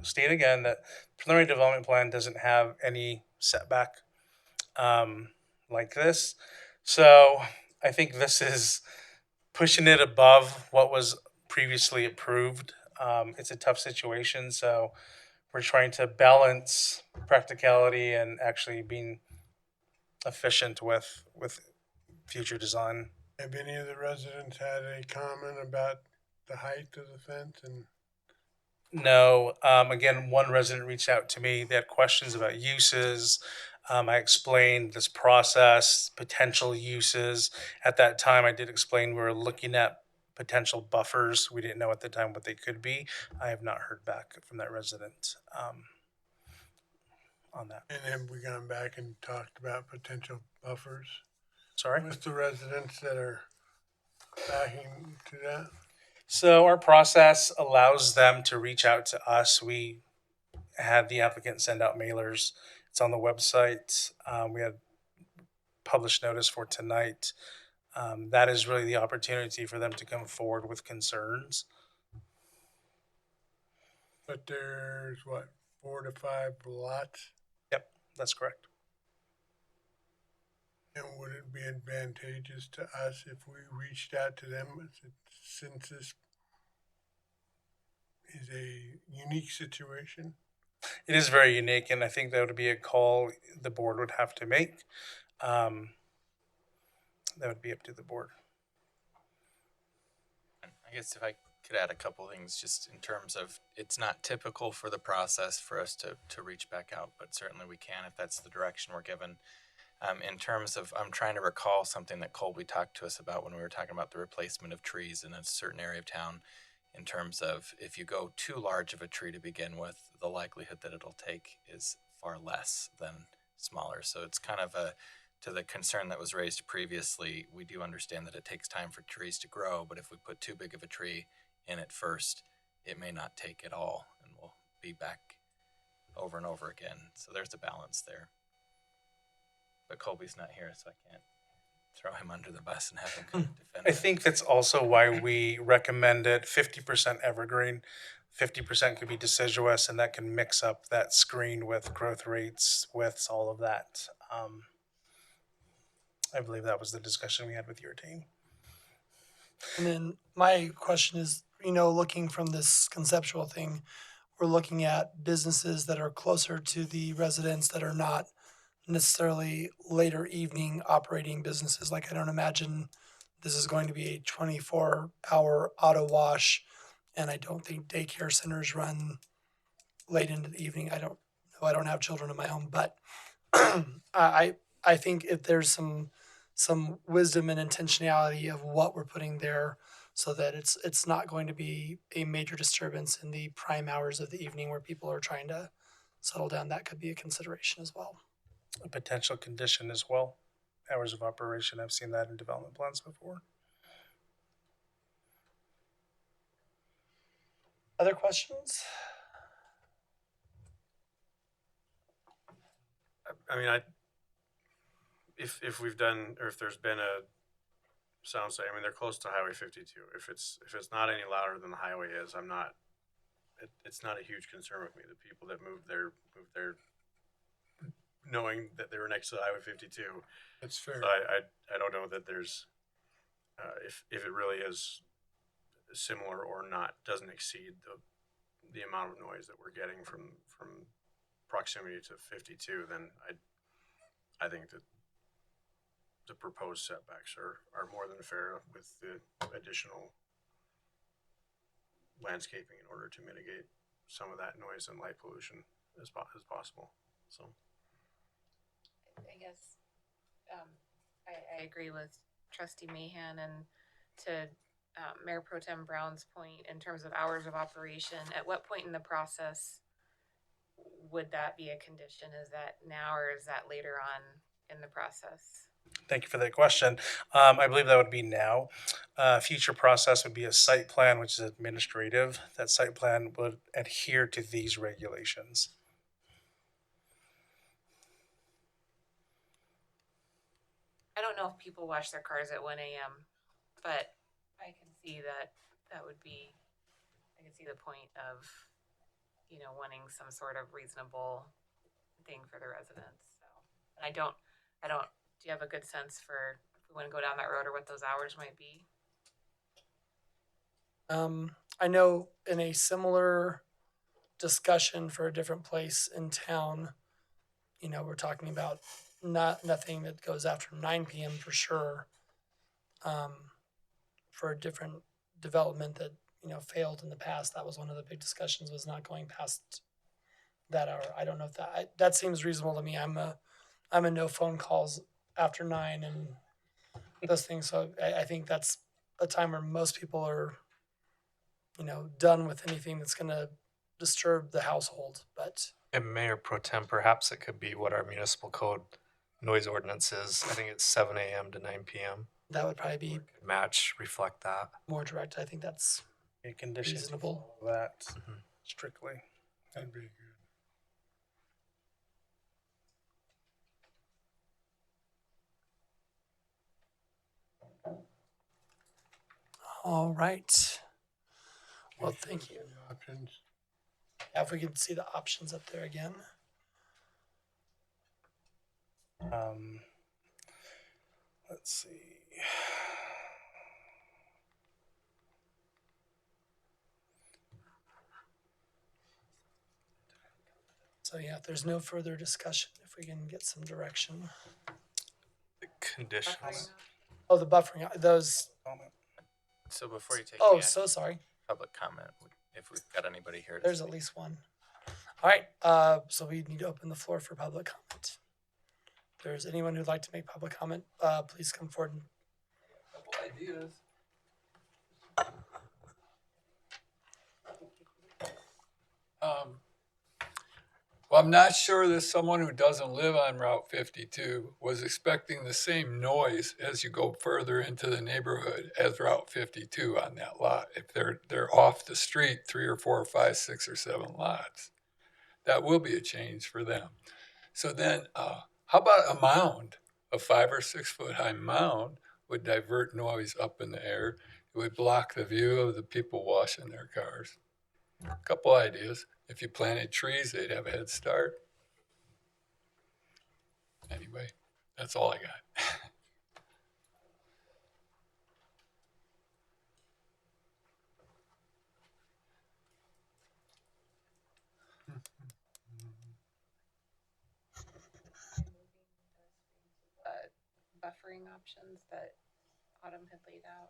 state again that preliminary development plan doesn't have any setback like this. So I think this is pushing it above what was previously approved. It's a tough situation, so we're trying to balance practicality and actually being efficient with future design. Have any of the residents had a comment about the height of the fence? And No. Again, one resident reached out to me. They had questions about uses. I explained this process, potential uses. At that time, I did explain we were looking at potential buffers. We didn't know at the time what they could be. I have not heard back from that resident on that. and have we gone back and talked about potential buffers Sorry? with the residents that are backing to that? So our process allows them to reach out to us. We had the applicant send out mailers. It's on the website. We had published notice for tonight. That is really the opportunity for them to come forward with concerns. But there's what, 4 to 5 lots? Yep, that's correct. And would it be advantageous to us if we reached out to them since this is a unique situation? It is very unique, and I think that would be a call the board would have to make. That would be up to the board. I guess if I could add a couple things just in terms of it's not typical for the process for us to reach back out, but certainly we can if that's the direction we're given. In terms of, I'm trying to recall something that Colby talked to us about when we were talking about the replacement of trees in a certain area of town, in terms of if you go too large of a tree to begin with, the likelihood that it'll take is far less than smaller. So it's kind of to the concern that was raised previously, we do understand that it takes time for trees to grow, but if we put too big of a tree in it first, it may not take it all, and we'll be back over and over again. So there's a balance there. But Colby's not here, so I can't throw him under the bus and have him defend I it. think that's also why we recommended 50% evergreen. 50% could be deciduous, and that can mix up that screen with growth rates, widths, all of that. I believe that was the discussion we had with your team. And then my question is, looking from this conceptual thing, we're looking at businesses that are closer to the residents that are not necessarily later evening operating businesses. Like, I don't imagine this is going to be a 24-hour auto wash, and I don't think daycare centers run late into the evening. I don't know. I don't have children of my own, but I think if there's some wisdom and intentionality of what we're putting there, so that it's not going to be a major disturbance in the prime hours of the evening where people are trying to settle down, that could be a consideration as well. A potential condition as well. Hours of operation, I've seen that in development plans before. Other questions? I mean, if we've done, or if there's been a sound study, I mean, they're close to Highway 52. If it's not any louder than the highway is, it's not a huge concern with me. The people that move their knowing that they were next to Highway 52. That's fair. So I don't know that there's if it really is similar or not, doesn't exceed the amount of noise that we're getting from proximity to 52, then I think that the proposed setbacks are more than fair with the additional landscaping in order to mitigate some of that noise and light pollution as possible. So I guess I agree with Trustee Mahan, and to Mayor Pro Tem Brown's point in terms of hours of operation, at what point in the process would that be a condition? Is that now or is that later on in the process? Thank you for that question. I believe that would be now. Future process would be a site plan, which is administrative. That site plan would adhere to these regulations. I don't know if people wash their cars at 1 a.m., but I can see that would be, I can see the point of, wanting some sort of reasonable thing for the residents. So, and I don't, do you have a good sense for if we want to go down that road or what those hours might be? I know in a similar discussion for a different place in town, we're talking about nothing that goes after 9 p.m. for sure. For a different development that failed in the past, that was one of the big discussions, was not going past that hour. I don't know if that seems reasonable to me. I'm a no phone calls after 9 and those things. So I think that's a time where most people are done with anything that's going to disturb the household. But And Mayor Pro Tem, perhaps it could be what our municipal code noise ordinance is. I think it's 7 a.m. to 9 p.m. that would probably be Reflect that. more direct. I think that's A condition reasonable. of that strictly. That'd be good. All right. Well, thank you. The options. Yeah, if we can see the options up there again. Let's see. So yeah, if there's no further discussion, if we can get some direction. The conditions. Oh, the buffering, those, So before you take oh, any so sorry. public comment, if we've got anybody here to There's speak. at least one. All right, so we need to open the floor for public comment. If there's anyone who'd like to make public comment, please come forward. Couple ideas. Well, I'm not sure that someone who doesn't live on Route 52 was expecting the same noise as you go further into the neighborhood as Route 52 on that lot. If they're off the street 3 or 4 or 5, 6 or 7 lots, that will be a change for them. So then, how about a mound? A 5 or 6 foot high mound would divert noise up in the air. It would block the view of the people washing their cars. A couple ideas. If you planted trees, they'd have a head start. Anyway, that's all I got. Buffering options that Autumn had laid out.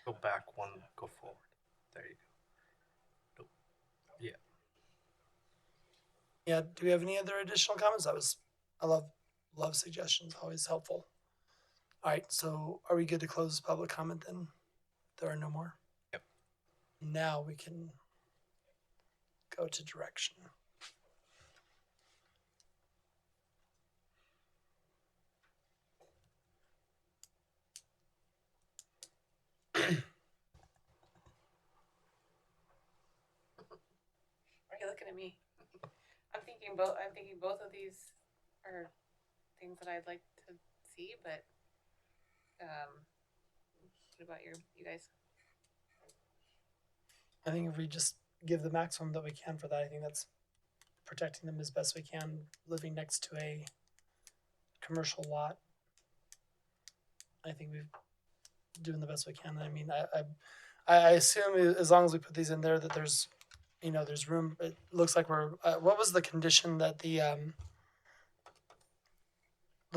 Go back one, go forward. There you go. Yeah. Yeah, do we have any other additional comments? I love suggestions, always helpful. All right, so are we good to close public comment then? There are no more? Yep. Now we can go to direction. Why are you looking at me? I'm thinking both of these are things that I'd like to see, but what about you guys? I think if we just give the maximum that we can for that. I think that's protecting them as best we can, living next to a commercial lot. I think we're doing the best we can. I mean, I assume as long as we put these in there that there's, there's room. It looks like we're. What was the condition that the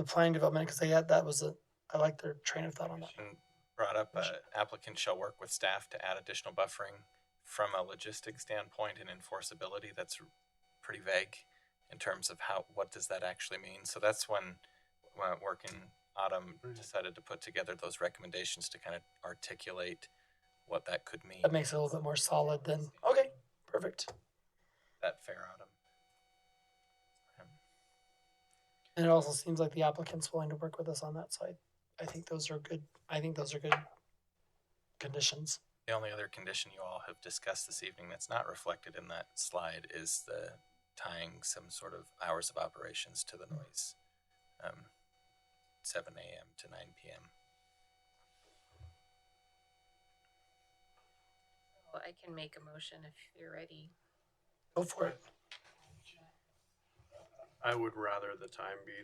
planning development? Because they had that was a. I like their train of thought on that. And brought up applicant shall work with staff to add additional buffering from a logistic standpoint and enforceability. That's pretty vague in terms of what does that actually mean. So that's when working Autumn decided to put together those recommendations to kind of articulate what that could mean. That makes it a little bit more solid than. Okay, perfect. That fair, Autumn? And it also seems like the applicant's willing to work with us on that side. I think those are good. I think those are good conditions. The only other condition you all have discussed this evening that's not reflected in that slide is the tying some sort of hours of operations to the noise. 7 a.m. to 9 p.m. Well, I can make a motion if you're ready. Go for it. I would rather the time be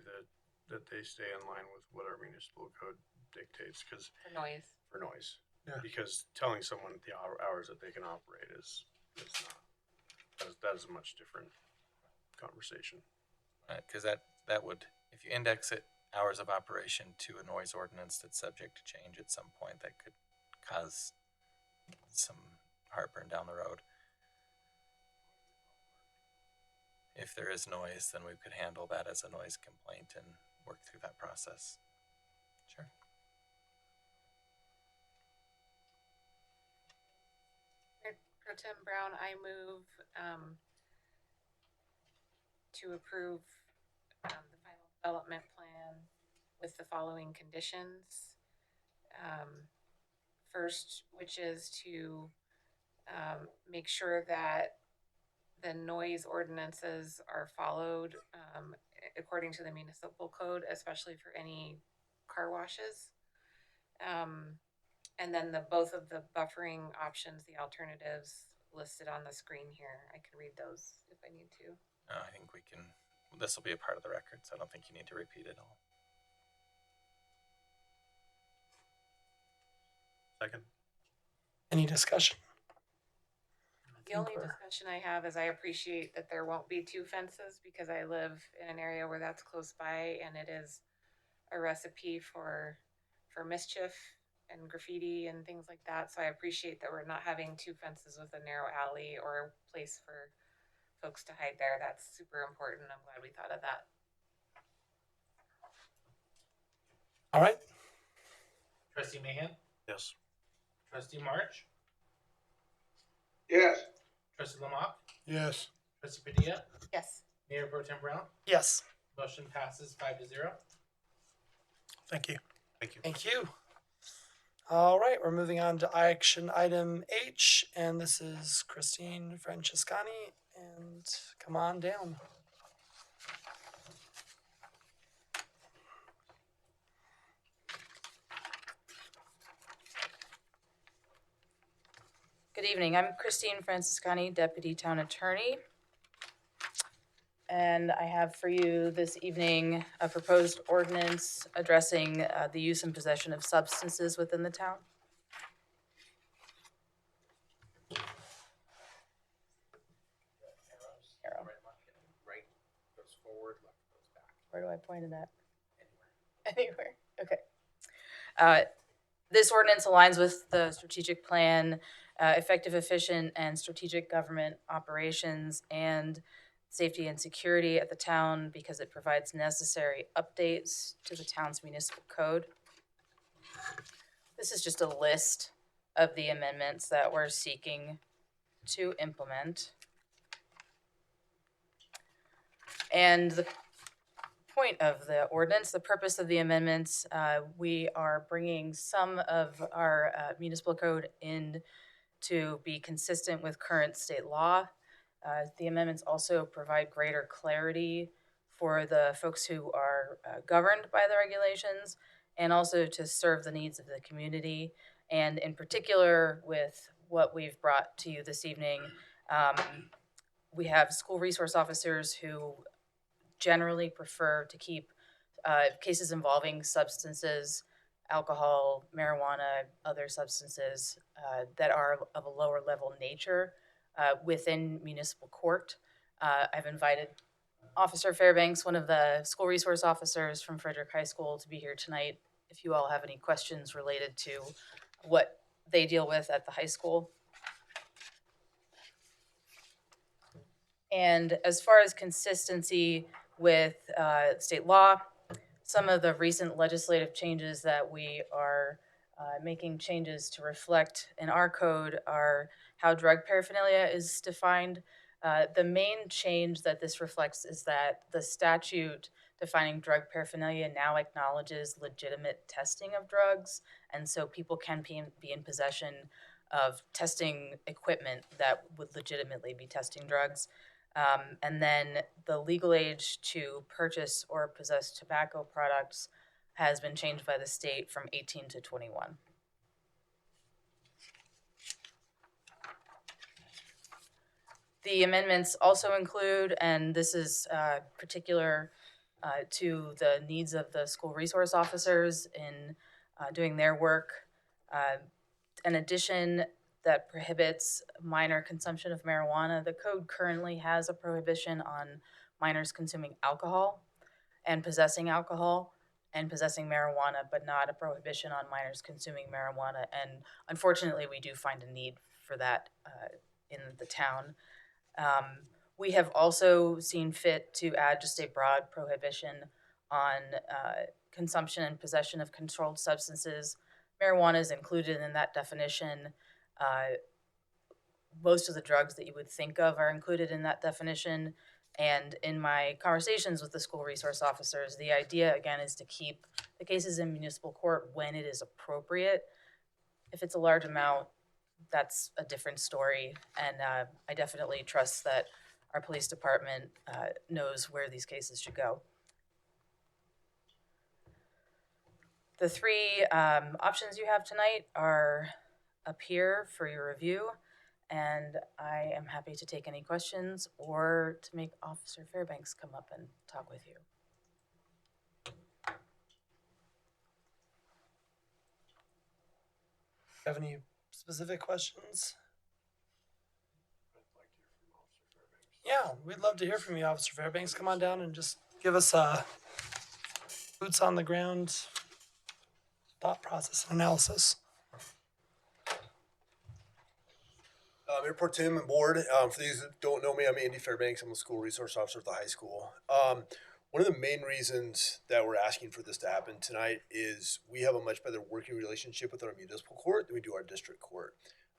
that they stay in line with what our municipal code dictates, because For noise. for noise. Yeah. Because telling someone the hours that they can operate is not. That is a much different conversation. Because that would, if you index it, hours of operation to a noise ordinance that's subject to change at some point, that could cause some heartburn down the road. If there is noise, then we could handle that as a noise complaint and work through that process. Sure. Pro Tem Brown, I move to approve the final development plan with the following conditions. First, which is to make sure that the noise ordinances are followed according to the municipal code, especially for any car washes. And then both of the buffering options, the alternatives listed on the screen here. I can read those if I need to. I think we can, this will be a part of the record, so I don't think you need to repeat it all. Second. Any discussion? The only discussion I have is I appreciate that there won't be two fences because I live in an area where that's close by and it is a recipe for mischief and graffiti and things like that. So I appreciate that we're not having two fences with a narrow alley or a place for folks to hide there. That's super important. I'm glad we thought of that. All right. Trustee Mahan? Yes. Trustee March? Yes. Trustee Lamont? Yes. Trustee Padilla? Yes. Mayor Pro Tem Brown? Yes. Motion passes 5-0. Thank you. Thank you. Thank you. All right, we're moving on to action item H, and this is Christine Francescani, and come on down. Good evening. I'm Christine Francescani, Deputy Town Attorney. And I have for you this evening a proposed ordinance addressing the use and possession of substances within the town. Arrow. Right goes forward, left goes back. Where do I point it at? Anywhere. Okay. This ordinance aligns with the strategic plan, effective, efficient, and strategic government operations and safety and security at the town because it provides necessary updates to the town's municipal code. This is just a list of the amendments that we're seeking to implement. And the point of the ordinance, the purpose of the amendments, we are bringing some of our municipal code in to be consistent with current state law. The amendments also provide greater clarity for the folks who are governed by the regulations and also to serve the needs of the community. And in particular with what we've brought to you this evening, We have school resource officers who generally prefer to keep cases involving substances, alcohol, marijuana, other substances that are of a lower level nature within municipal court. I've invited Officer Fairbanks, one of the school resource officers from Frederick High School, to be here tonight if you all have any questions related to what they deal with at the high school. And as far as consistency with state law, some of the recent legislative changes that we are making changes to reflect in our code are how drug paraphernalia is defined. The main change that this reflects is that the statute defining drug paraphernalia now acknowledges legitimate testing of drugs, and so people can be in possession of testing equipment that would legitimately be testing drugs. And then the legal age to purchase or possess tobacco products has been changed by the state from 18 to 21. The amendments also include, and this is particular to the needs of the school resource officers in doing their work, an addition that prohibits minor consumption of marijuana. The code currently has a prohibition on minors consuming alcohol and possessing marijuana, but not a prohibition on minors consuming marijuana. And unfortunately, we do find a need for that in the town. We have also seen fit to add just a broad prohibition on consumption and possession of controlled substances. Marijuana is included in that definition. Most of the drugs that you would think of are included in that definition. And in my conversations with the school resource officers, the idea, again, is to keep the cases in municipal court when it is appropriate. If it's a large amount, that's a different story. And I definitely trust that our police department knows where these cases should go. The three options you have tonight are up here for your review, and I am happy to take any questions or to make Officer Fairbanks come up and talk with you. Have any specific questions? Yeah, we'd love to hear from you, Officer Fairbanks. Come on down and just give us a boots on the ground thought process and analysis. Mayor Pro Tem and Board, for these that don't know me, I'm Andy Fairbanks. I'm a school resource officer at the high school. One of the main reasons that we're asking for this to happen tonight is we have a much better working relationship with our municipal court than we do our district court.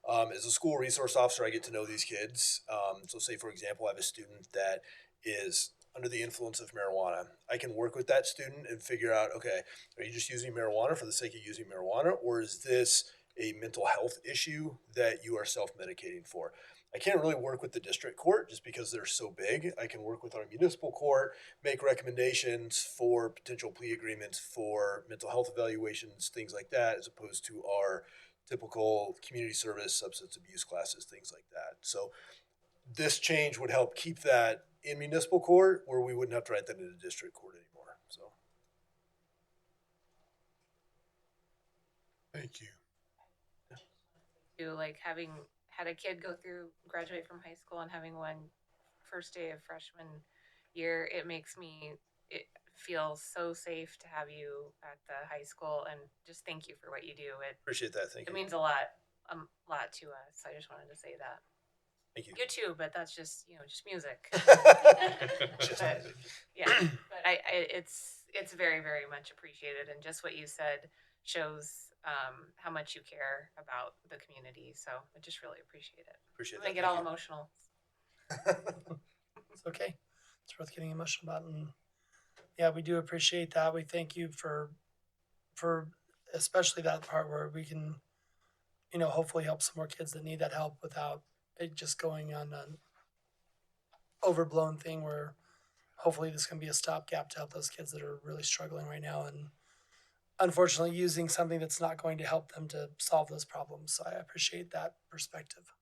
As a school resource officer, I get to know these kids. So say, for example, I have a student that is under the influence of marijuana. I can work with that student and figure out, okay, are you just using marijuana for the sake of using marijuana, or is this a mental health issue that you are self-medicating for? I can't really work with the district court just because they're so big. I can work with our municipal court, make recommendations for potential plea agreements for mental health evaluations, things like that, as opposed to our typical community service, substance abuse classes, things like that. So this change would help keep that in municipal court where we wouldn't have to write that into district court anymore. So. Thank you. Like having had a kid graduate from high school and having one first day of freshman year, it makes me feel so safe to have you at the high school, and just thank you for what you do. Appreciate that. Thank you. It means a lot to us. I just wanted to say that. Thank you. You too, but that's just just music. Just but, yeah, but it's very, very much appreciated, and just what you said shows how much you care about the community. So I just really appreciate it. Appreciate that. I get all emotional. It's okay. It's worth getting emotional about, and yeah, we do appreciate that. We thank you for especially that part where we can, hopefully help some more kids that need that help without it just going on an overblown thing where hopefully this can be a stopgap to help those kids that are really struggling right now and unfortunately using something that's not going to help them to solve those problems. So I appreciate that perspective.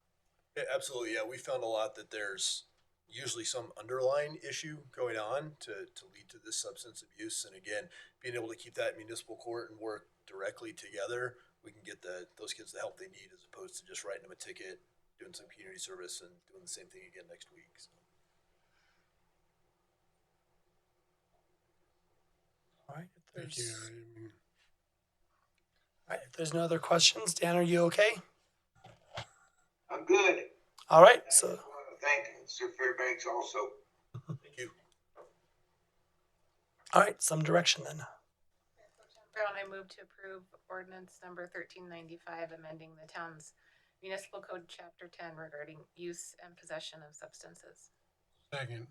Yeah, absolutely. Yeah, we found a lot that there's usually some underlying issue going on to lead to this substance abuse. And again, being able to keep that in municipal court and work directly together, we can get those kids the help they need as opposed to just writing them a ticket, doing some community service, and doing the same thing again next week. So. All right. Thank you. All right. If there's no other questions, Dan, are you okay? I'm good. All right. I So just want to thank Sir Fairbanks also. Thank you. all right. Some direction then. Brown, I move to approve ordinance number 1395, amending the town's municipal code chapter 10 regarding use and possession of substances. Second.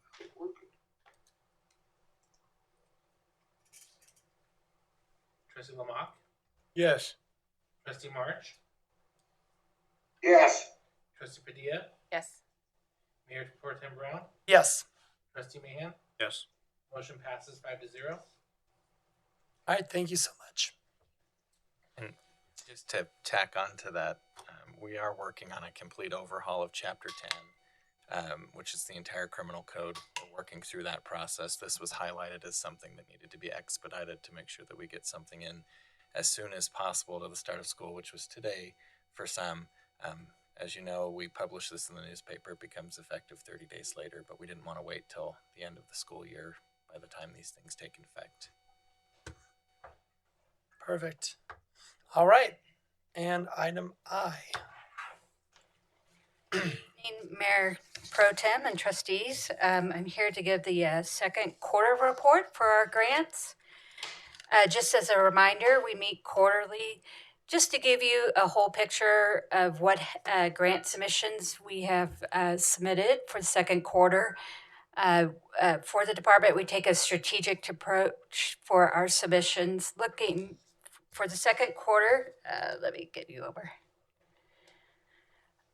Trustee Lamont, Yes. Trustee March, Yes. Trustee Padilla, Yes. Mayor Pro Tem Brown, Yes. Trustee Mahan. Yes. Motion passes 5-0. All right. Thank you so much. And just to tack on to that, we are working on a complete overhaul of Chapter 10, which is the entire criminal code. We're working through that process. This was highlighted as something that needed to be expedited to make sure that we get something in as soon as possible to the start of school, which was today for some. As you know, we publish this in the newspaper. It becomes effective 30 days later, but we didn't want to wait till the end of the school year by the time these things take effect. Perfect. All right. And item I. Mayor Pro Tem and trustees, I'm here to give the second quarter report for our grants. Just as a reminder, we meet quarterly just to give you a whole picture of what grant submissions we have submitted for the second quarter. For the department, we take a strategic approach for our submissions. Looking for the second quarter, let me get you over.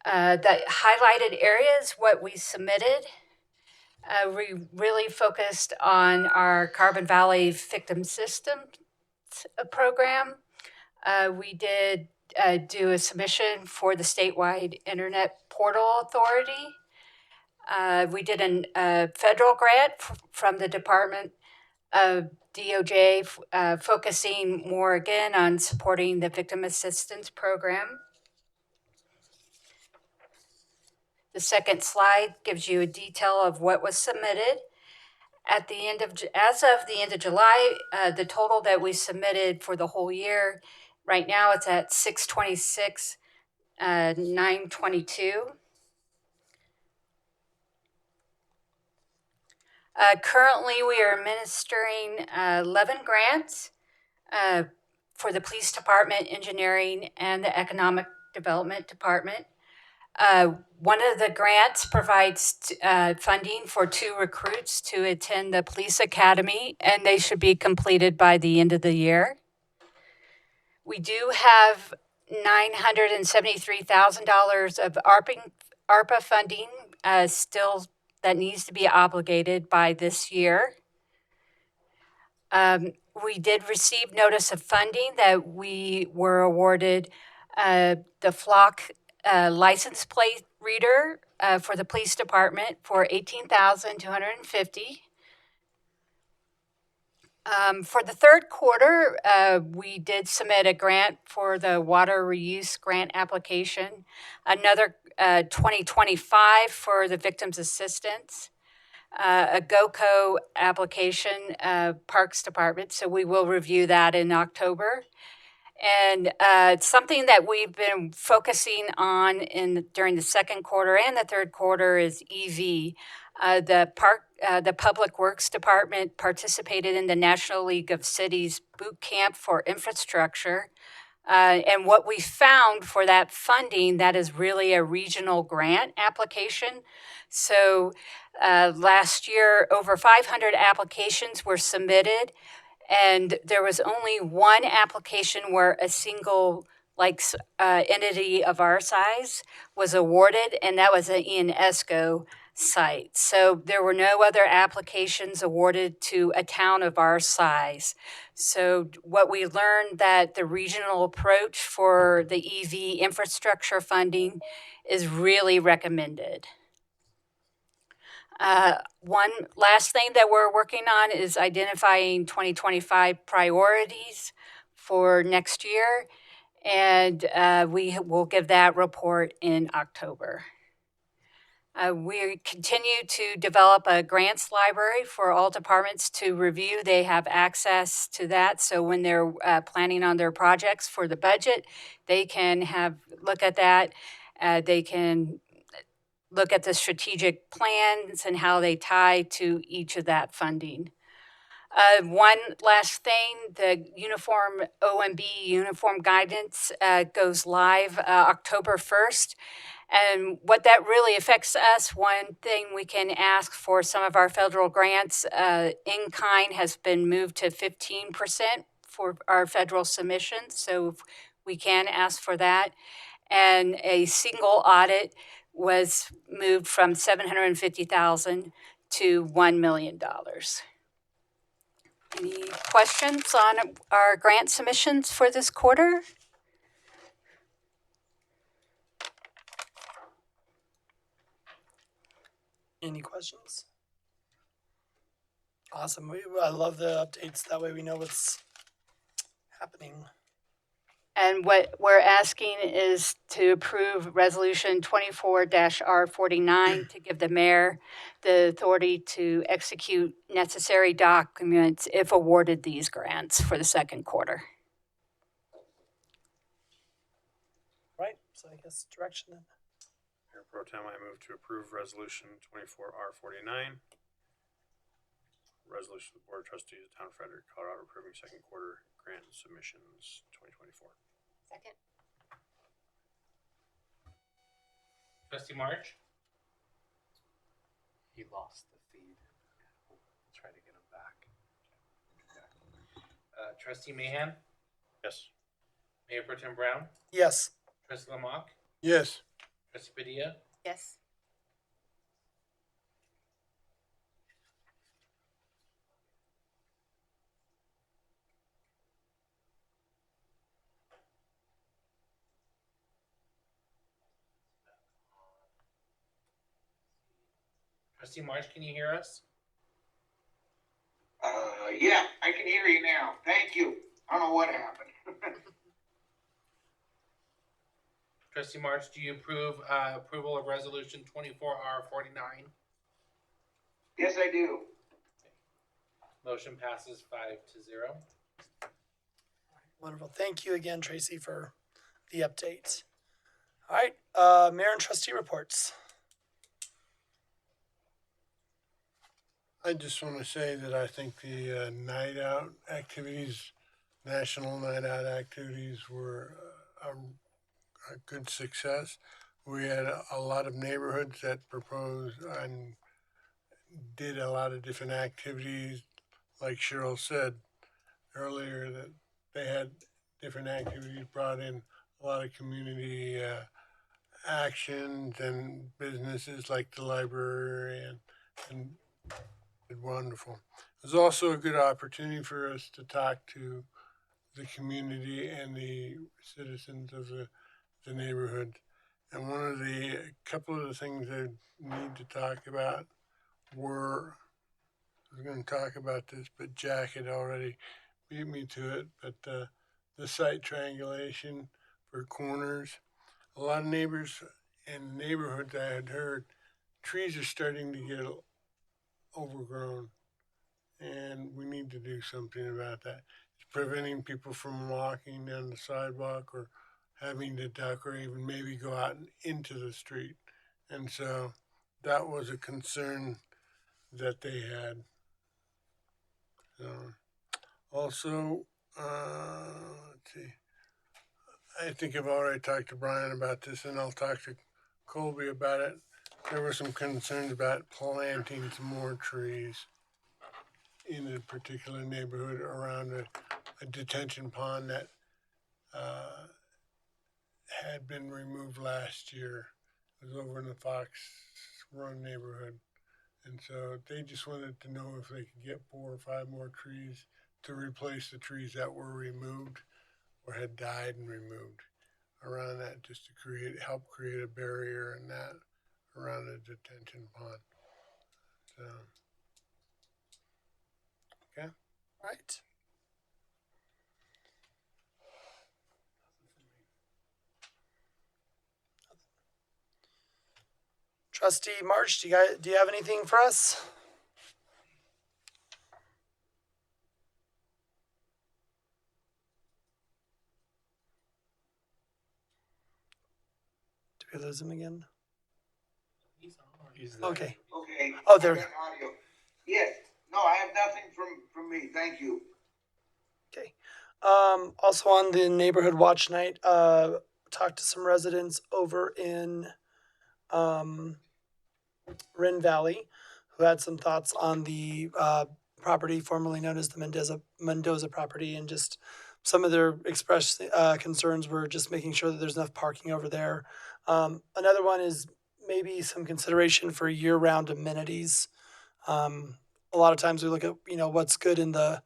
The highlighted areas, what we submitted, we really focused on our Carbon Valley Victim Systems program. We did do a submission for the statewide Internet Portal Authority. We did a federal grant from the Department of DOJ, focusing more again on supporting the Victim Assistance Program. The second slide gives you a detail of what was submitted. At the end of, as of the end of July, the total that we submitted for the whole year, right now it's at 626, 922. Currently, we are administering 11 grants for the police department, engineering, and the economic development department. One of the grants provides funding for 2 recruits to attend the police academy, and they should be completed by the end of the year. We do have $973,000 of ARPA funding still that needs to be obligated by this year. We did receive notice of funding that we were awarded the Flock license plate reader for the police department for $18,250. For the third quarter, we did submit a grant for the water reuse grant application, another 2025 for the victims assistance, a GOCO application, Parks Department. So we will review that in October. And something that we've been focusing on during the second quarter and the third quarter is EV. The Public Works Department participated in the National League of Cities Boot Camp for Infrastructure. And what we found for that funding, that is really a regional grant application. So last year, over 500 applications were submitted, and there was only one application where a single entity of our size was awarded, and that was Ian Esco. site. So there were no other applications awarded to a town of our size. So what we learned that the regional approach for the EV infrastructure funding is really recommended. One last thing that we're working on is identifying 2025 priorities for next year, and we will give that report in October. We continue to develop a grants library for all departments to review. They have access to that, so when they're planning on their projects for the budget, they can look at that. They can look at the strategic plans and how they tie to each of that funding. One last thing, the uniform OMB uniform guidance goes live October 1st. And what that really affects us, one thing we can ask for some of our federal grants, in kind has been moved to 15% for our federal submissions. So we can ask for that. And a single audit was moved from $750,000 to $1 million. Any questions on our grant submissions for this quarter? Any questions? Awesome. I love the updates. That way we know what's happening. And what we're asking is to approve Resolution 24-R49 to give the mayor the authority to execute necessary documents if awarded these grants for the second quarter. Right, so I guess direction then. Mayor Pro Tem, I move to approve Resolution 24R49. Resolution of the Board of Trustees of the Town of Frederick, Colorado, approving second quarter grant submissions 2024. Second. Trustee March? He lost the feed. We'll try to get him back. Trustee Mahan? Yes. Mayor Pro Tem Brown? Yes. Trustee Lamont? Yes. Trustee Padilla? Yes. Trustee March, can you hear us? Yeah, I can hear you now. Thank you. I don't know what happened. Trustee March, do you approve approval of Resolution 24R49? Yes, I do. Motion passes 5-0. Wonderful. Thank you again, Tracy, for the update. All right, mayor and trustee reports. I just want to say that I think the night out activities, national night out activities, were a good success. We had a lot of neighborhoods that proposed and did a lot of different activities. Like Cheryl said earlier, that they had different activities, brought in a lot of community actions and businesses like the library and wonderful. It was also a good opportunity for us to talk to the community and the citizens of the neighborhood. And one of the couple of the things I need to talk about were, I was going to talk about this, but Jack had already beat me to it, but the site triangulation for corners. A lot of neighbors and neighborhoods I had heard, trees are starting to get overgrown, and we need to do something about that. It's preventing people from walking down the sidewalk or having to duck or even maybe go out into the street. And so that was a concern that they had. So also, let's see. I think I've already talked to Brian about this, and I'll talk to Colby about it. There were some concerns about planting some more trees in a particular neighborhood around a detention pond that had been removed last year. It was over in the Fox run neighborhood. And so they just wanted to know if they could get 4 or 5 more trees to replace the trees that were removed or had died and removed around that, just to help create a barrier and that around the detention pond. So, okay. Right. Trustee March, do you have anything for us? Did we lose him again? He's there. Okay. Okay. Oh, there we I go. got audio. Yes. No, I have nothing from me. Thank you. Okay. Also on the neighborhood watch night, talked to some residents over in Ren Valley who had some thoughts on the property formerly known as the Mendoza property, and just some of their expressed concerns were just making sure that there's enough parking over there. Another one is maybe some consideration for year-round amenities. A lot of times we look at what's good in the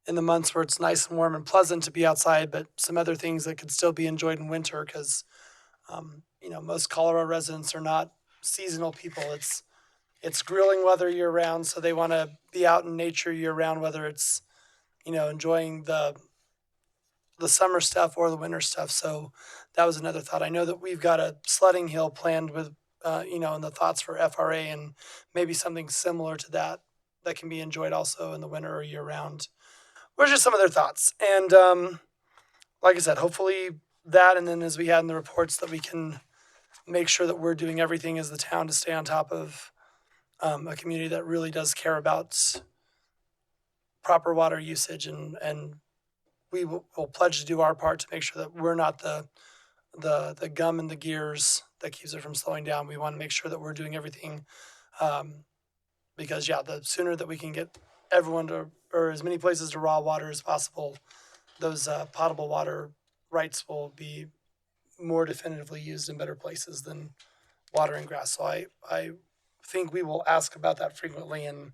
months where it's nice and warm and pleasant to be outside, but some other things that could still be enjoyed in winter because most Colorado residents are not seasonal people. It's grilling weather year round, so they want to be out in nature year round, whether it's enjoying the summer stuff or the winter stuff. So that was another thought. I know that we've got a sledding hill planned with and the thoughts for FRA, and maybe something similar to that can be enjoyed also in the winter or year round. Where's just some of their thoughts, and like I said, hopefully that, and then as we had in the reports, that we can make sure that we're doing everything as the town to stay on top of a community that really does care about proper water usage, and we will pledge to do our part to make sure that we're not the gum in the gears that keeps it from slowing down. We want to make sure that we're doing everything because the sooner that we can get everyone to, or as many places to raw water as possible, those potable water rights will be more definitively used in better places than watering grass. So I think we will ask about that frequently and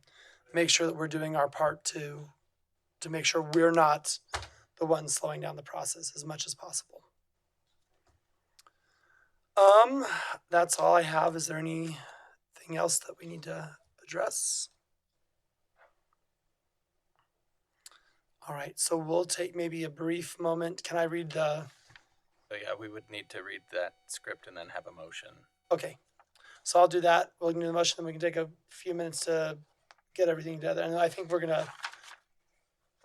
make sure that we're doing our part to make sure we're not the ones slowing down the process as much as possible. That's all I have. Is there anything else that we need to address? All right, so we'll take maybe a brief moment. Can I read the... So yeah, we would need to read that script and then have a motion. Okay, so I'll do that. We'll do the motion, then we can take a few minutes to get everything together. And I think we're gonna,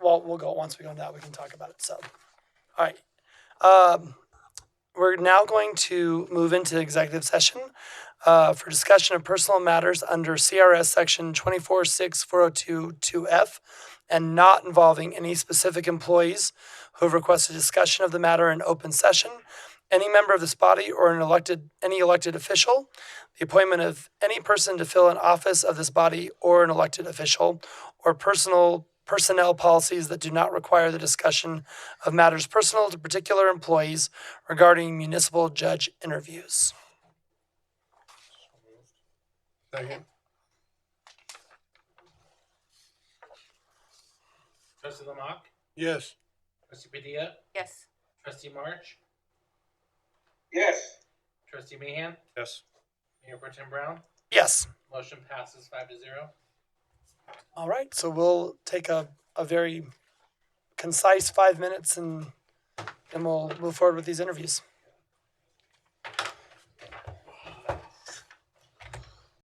we'll go, once we go into that, we can talk about it. So, all right. We're now going to move into executive session for discussion of personal matters under CRS section 246402(2)F, and not involving any specific employees who have requested discussion of the matter in open session, any member of this body or any elected official, the appointment of any person to fill an office of this body or an elected official, or personnel policies that do not require the discussion of matters personal to particular employees regarding municipal judge interviews. Second. Trustee Lamont? Yes. Trustee Padilla? Yes. Trustee March? Yes. Trustee Meehan? Yes. Mayor Pro Tem Brown? Yes. Motion passes 5-0. All right, so we'll take a very concise 5 minutes and we'll move forward with these interviews.